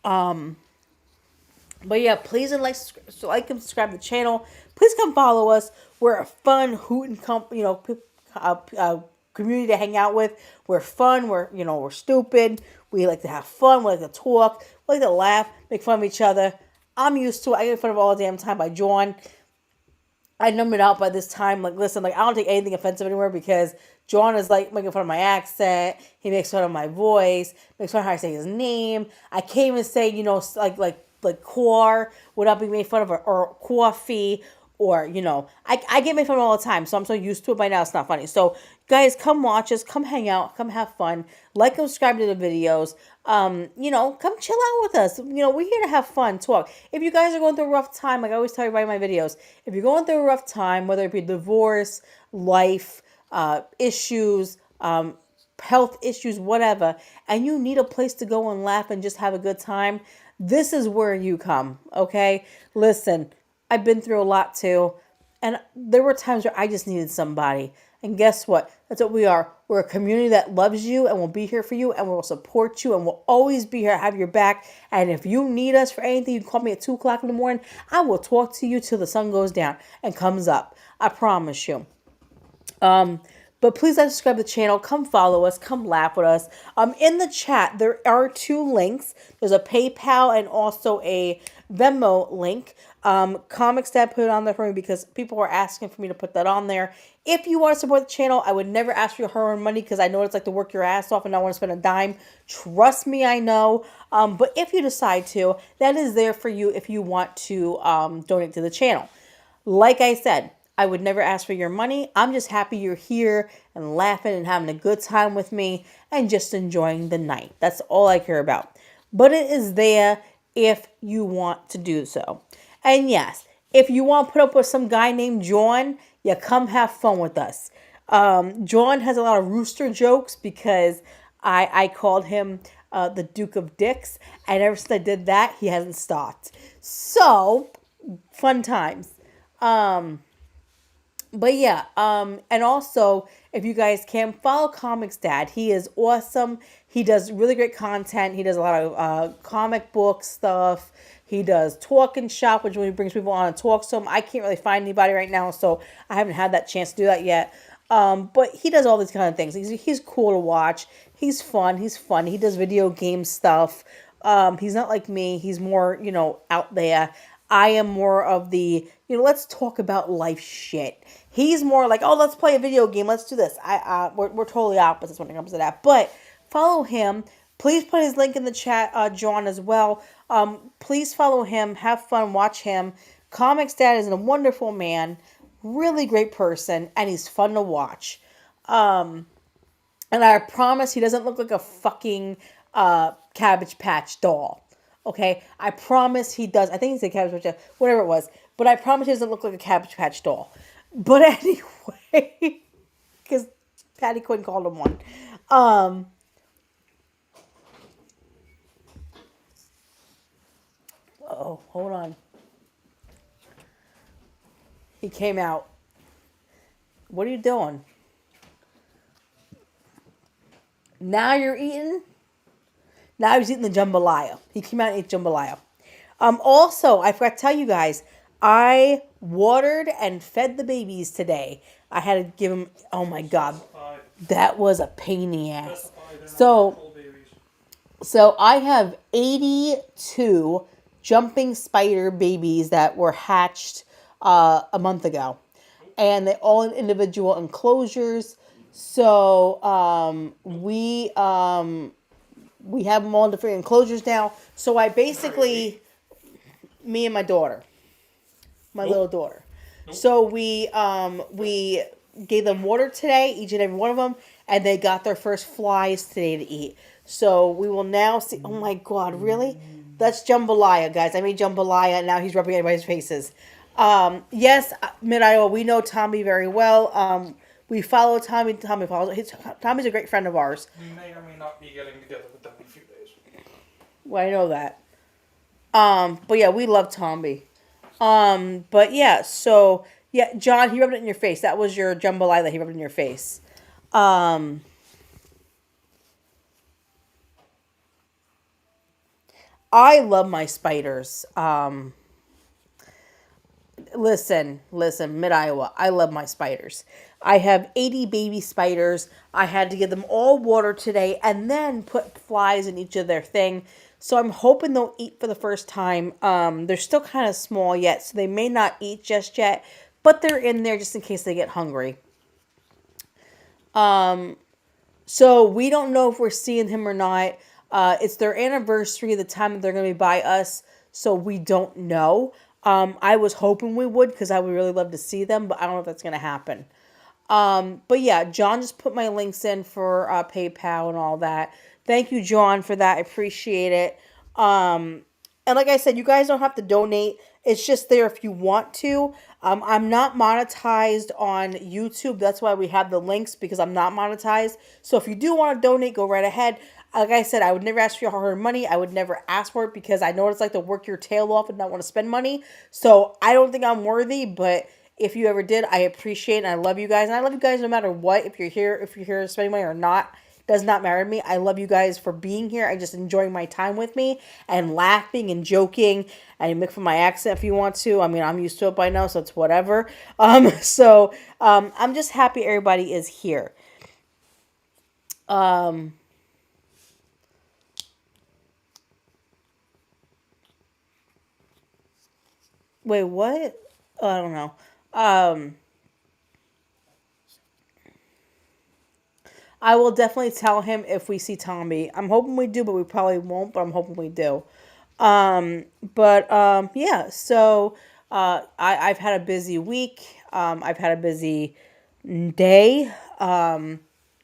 But yeah, please like and subscribe to the channel. Please come follow us. We're a fun hoot and community to hang out with. We're fun. We're stupid. We like to have fun. We like to talk. We like to laugh, make fun of each other. I'm used to it. I get fun of all the damn time by John. I numb it out by this time. Like, listen, I don't take anything offensive anywhere because John is like making fun of my accent. He makes fun of my voice. Makes fun of how I say his name. I can't even say, like core without being made fun of, or coffee, or, I get made fun of all the time. So I'm so used to it by now. It's not funny. So guys, come watch us. Come hang out. Come have fun. Like and subscribe to the videos. Come chill out with us. We're here to have fun, talk. If you guys are going through a rough time, like I always tell everybody in my videos, if you're going through a rough time, whether it be divorce, life, issues, health issues, whatever, and you need a place to go and laugh and just have a good time, this is where you come, okay? Listen, I've been through a lot too, and there were times where I just needed somebody. And guess what? That's what we are. We're a community that loves you and will be here for you and will support you and will always be here, have your back. And if you need us for anything, you can call me at 2 o'clock in the morning. I will talk to you till the sun goes down and comes up. I promise you. But please subscribe to the channel. Come follow us. Come laugh with us. In the chat, there are 2 links. There's a PayPal and also a Venmo link. Comics Dad put it on there for me because people were asking for me to put that on there. If you want to support the channel, I would never ask for your hard-earned money because I know it's like to work your ass off and not want to spend a dime. Trust me, I know. But if you decide to, that is there for you if you want to donate to the channel. Like I said, I would never ask for your money. I'm just happy you're here and laughing and having a good time with me and just enjoying the night. That's all I care about. But it is there if you want to do so. And yes, if you want to put up with some guy named John, yeah, come have fun with us. John has a lot of rooster jokes because I called him the Duke of Dicks. And ever since I did that, he hasn't stopped. So, fun times. But yeah, and also, if you guys can, follow Comics Dad. He is awesome. He does really great content. He does a lot of comic book stuff. He does talk and shop, which when he brings people on and talks to them. I can't really find anybody right now, so I haven't had that chance to do that yet. But he does all these kind of things. He's cool to watch. He's fun. He's funny. He does video game stuff. He's not like me. He's more, out there. I am more of the, let's talk about life shit. He's more like, oh, let's play a video game. Let's do this. We're totally opposites when it comes to that. But follow him. Please put his link in the chat, John, as well. Please follow him. Have fun. Watch him. Comics Dad is a wonderful man. Really great person. And he's fun to watch. And I promise he doesn't look like a fucking Cabbage Patch doll. Okay, I promise he does. I think he's a Cabbage Patch, whatever it was. But I promise he doesn't look like a Cabbage Patch doll. But anyway, because Patty Quinn called him one. Oh, hold on. He came out. What are you doing? Now you're eating? Now he's eating the jambalaya. He came out and ate jambalaya. Also, I forgot to tell you guys, I watered and fed the babies today. I had to give them, oh my God, that was a pain in the ass. So I have 82 jumping spider babies that were hatched a month ago. And they're all in individual enclosures. So we have them all in different enclosures now. So I basically, me and my daughter, my little daughter. So we gave them water today, each and every one of them, and they got their first flies today to eat. So we will now see. Oh my God, really? That's jambalaya, guys. I made jambalaya, and now he's rubbing everybody's faces. Yes, Mid-Iowa, we know Tommy very well. We follow Tommy. Tommy's a great friend of ours. We may or may not be getting together with them in a few days. Well, I know that. But yeah, we love Tommy. But yeah, so yeah, John, he rubbed it in your face. That was your jambalaya that he rubbed in your face. I love my spiders. Listen, Mid-Iowa, I love my spiders. I have 80 baby spiders. I had to give them all water today and then put flies in each of their thing. So I'm hoping they'll eat for the first time. They're still kind of small yet, so they may not eat just yet, but they're in there just in case they get hungry. So we don't know if we're seeing him or not. It's their anniversary, the time that they're going to be by us, so we don't know. I was hoping we would because I would really love to see them, but I don't know if that's going to happen. But yeah, John just put my links in for PayPal and all that. Thank you, John, for that. I appreciate it. And like I said, you guys don't have to donate. It's just there if you want to. I'm not monetized on YouTube. That's why we have the links, because I'm not monetized. So if you do want to donate, go right ahead. Like I said, I would never ask for your hard-earned money. I would never ask for it because I know what it's like to work your tail off and not want to spend money. So I don't think I'm worthy, but if you ever did, I appreciate it and I love you guys. And I love you guys no matter what. If you're here spending money or not, does not matter to me. I love you guys for being here and just enjoying my time with me and laughing and joking. And you make fun of my accent if you want to. I mean, I'm used to it by now, so it's whatever. I'm just happy everybody is here. Wait, what? Oh, I don't know. Um, I will definitely tell him if we see Tommy. I'm hoping we do, but we probably won't. But I'm hoping we do. Yeah. So I've had a busy week. I've had a busy day. And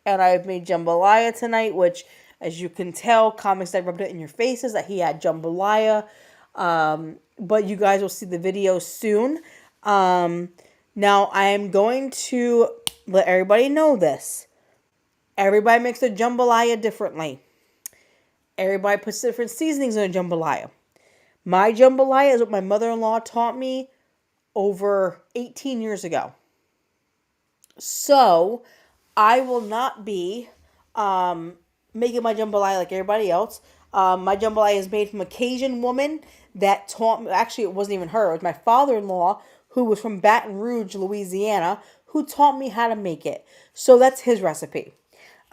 I've made jambalaya tonight, which, as you can tell, Comics that rubbed it in your faces that he had jambalaya. But you guys will see the video soon. Now I am going to let everybody know this. Everybody makes their jambalaya differently. Everybody puts different seasonings in a jambalaya. My jambalaya is what my mother-in-law taught me over 18 years ago. So, I will not be making my jambalaya like everybody else. My jambalaya is made from a Cajun woman that taught me. Actually, it wasn't even her. It was my father-in-law, who was from Baton Rouge, Louisiana, who taught me how to make it. So, that's his recipe.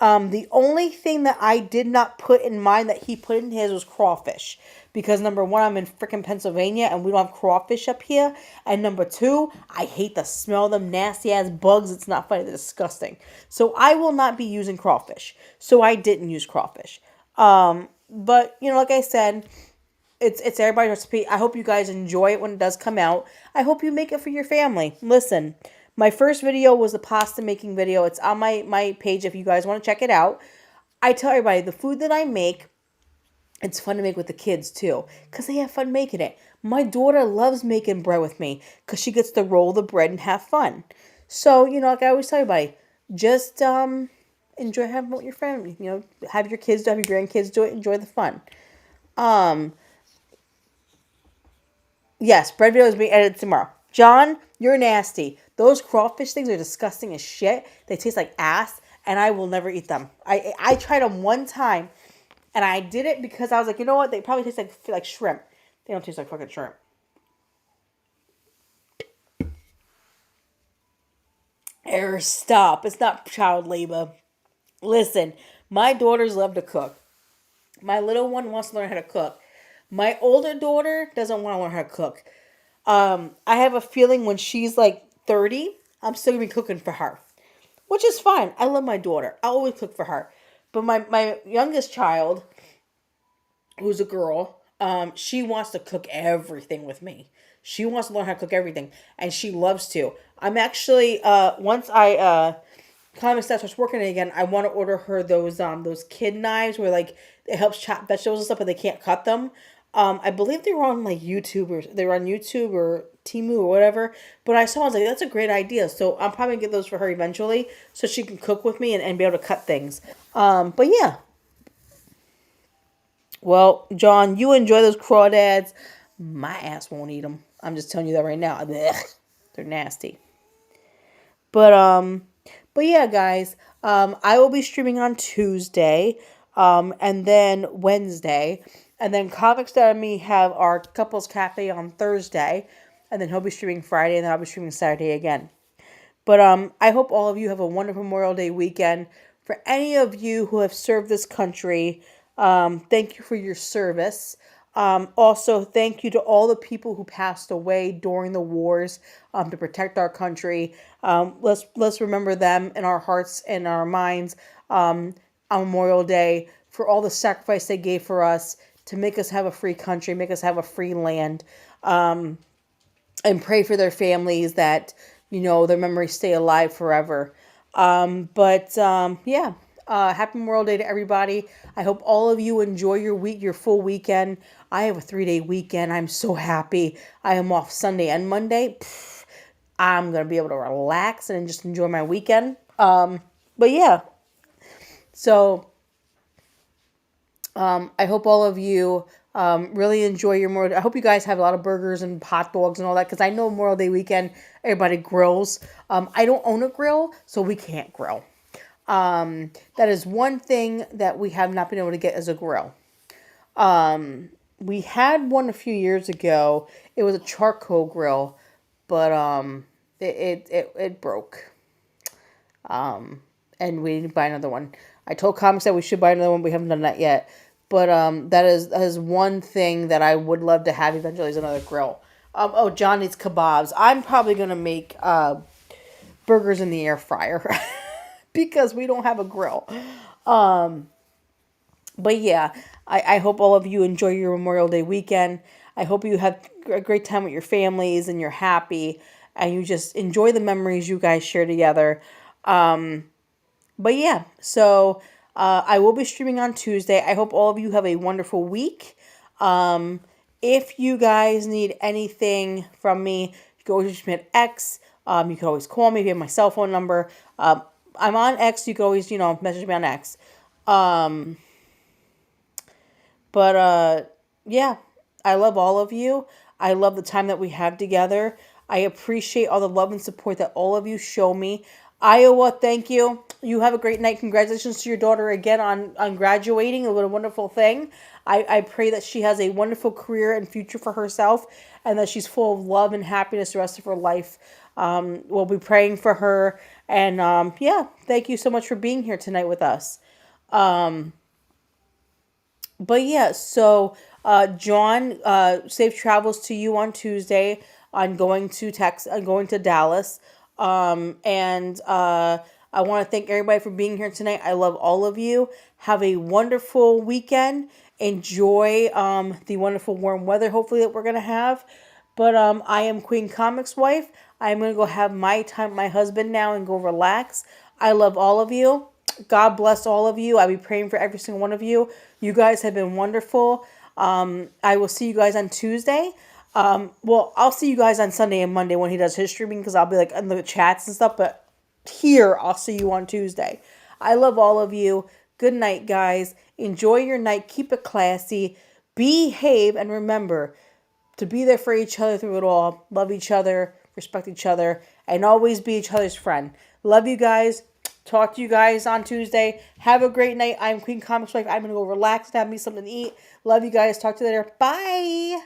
The only thing that I did not put in mine that he put in his was crawfish. Because number one, I'm in freaking Pennsylvania and we don't have crawfish up here. And number two, I hate the smell of them nasty ass bugs. It's not funny, they're disgusting. So I will not be using crawfish. So I didn't use crawfish. But like I said, it's everybody's recipe. I hope you guys enjoy it when it does come out. I hope you make it for your family. Listen, my first video was the pasta making video. It's on my page if you guys want to check it out. I tell everybody, the food that I make, it's fun to make with the kids too, because they have fun making it. My daughter loves making bread with me because she gets to roll the bread and have fun. So, like I always tell everybody, just enjoy having it with your family. Have your kids do it, have your grandkids do it, enjoy the fun. Yes, bread video is being edited tomorrow. John, you're nasty. Those crawfish things are disgusting as shit. They taste like ass, and I will never eat them. I tried them one time, and I did it because I was like, you know what? They probably taste like shrimp. They don't taste like fucking shrimp. Stop. It's not child labor. Listen, my daughters love to cook. My little one wants to learn how to cook. My older daughter doesn't want to learn how to cook. I have a feeling when she's like 30, I'm still going to be cooking for her. Which is fine. I love my daughter. I always cook for her. But my youngest child, who's a girl, she wants to cook everything with me. She wants to learn how to cook everything. And she loves to. I'm actually, once I Comix starts working again, I want to order her those kid knives where like it helps chop vegetables and stuff, but they can't cut them. I believe they were on like YouTube or Temu or whatever. But I saw, I was like, that's a great idea. So I'm probably gonna get those for her eventually, so she can cook with me and be able to cut things. But yeah. Well, John, you enjoy those crawdads. My ass won't eat them. I'm just telling you that right now. Ugh, they're nasty. But yeah, guys, I will be streaming on Tuesday, and then Wednesday, and then Comics That and Me have our Couples Cafe on Thursday, and then he'll be streaming Friday, and then I'll be streaming Saturday again. But I hope all of you have a wonderful Memorial Day weekend. For any of you who have served this country, thank you for your service. Also, thank you to all the people who passed away during the wars to protect our country. Let's remember them in our hearts and our minds on Memorial Day for all the sacrifice they gave for us to make us have a free country, make us have a free land, and pray for their families that, their memories stay alive forever. Yeah. Happy Memorial Day to everybody. I hope all of you enjoy your week, your full weekend. I have a 3-day weekend. I'm so happy. I am off Sunday and Monday. I'm going to be able to relax and just enjoy my weekend. But yeah. So, I hope all of you really enjoy your Memorial Day. I hope you guys have a lot of burgers and hot dogs and all that, because I know Memorial Day weekend, everybody grills. I don't own a grill, so we can't grill. That is one thing that we have not been able to get as a grill. We had one a few years ago. It was a charcoal grill, but it broke. And we didn't buy another one. I told Comics that we should buy another one. We haven't done that yet. But that is one thing that I would love to have eventually, is another grill. Oh, John needs kebabs. I'm probably gonna make burgers in the air fryer because we don't have a grill. But yeah, I hope all of you enjoy your Memorial Day weekend. I hope you have a great time with your families and you're happy and you just enjoy the memories you guys share together. But yeah, so I will be streaming on Tuesday. I hope all of you have a wonderful week. If you guys need anything from me, you can always reach me at X. You can always call me if you have my cell phone number. I'm on X. You can always, message me on X. But yeah, I love all of you. I love the time that we have together. I appreciate all the love and support that all of you show me. Iowa, thank you. You have a great night. Congratulations to your daughter again on graduating. What a wonderful thing. I pray that she has a wonderful career and future for herself and that she's full of love and happiness the rest of her life. We'll be praying for her. And yeah, thank you so much for being here tonight with us. But yeah, so John, safe travels to you on Tuesday on going to Dallas. And I want to thank everybody for being here tonight. I love all of you. Have a wonderful weekend. Enjoy the wonderful warm weather, hopefully, that we're gonna have. But I am Queen Comix wife. I'm gonna go have my time with my husband now and go relax. I love all of you. God bless all of you. I'll be praying for every single one of you. You guys have been wonderful. I will see you guys on Tuesday. Well, I'll see you guys on Sunday and Monday when he does his streaming because I'll be like in the chats and stuff. But here, I'll see you on Tuesday. I love all of you. Good night, guys. Enjoy your night. Keep it classy. Behave. And remember to be there for each other through it all. Love each other. Respect each other. And always be each other's friend. Love you guys. Talk to you guys on Tuesday. Have a great night. I'm Queen Comix wife. I'm going to go relax and have me something to eat. Love you guys. Talk to you later. Bye.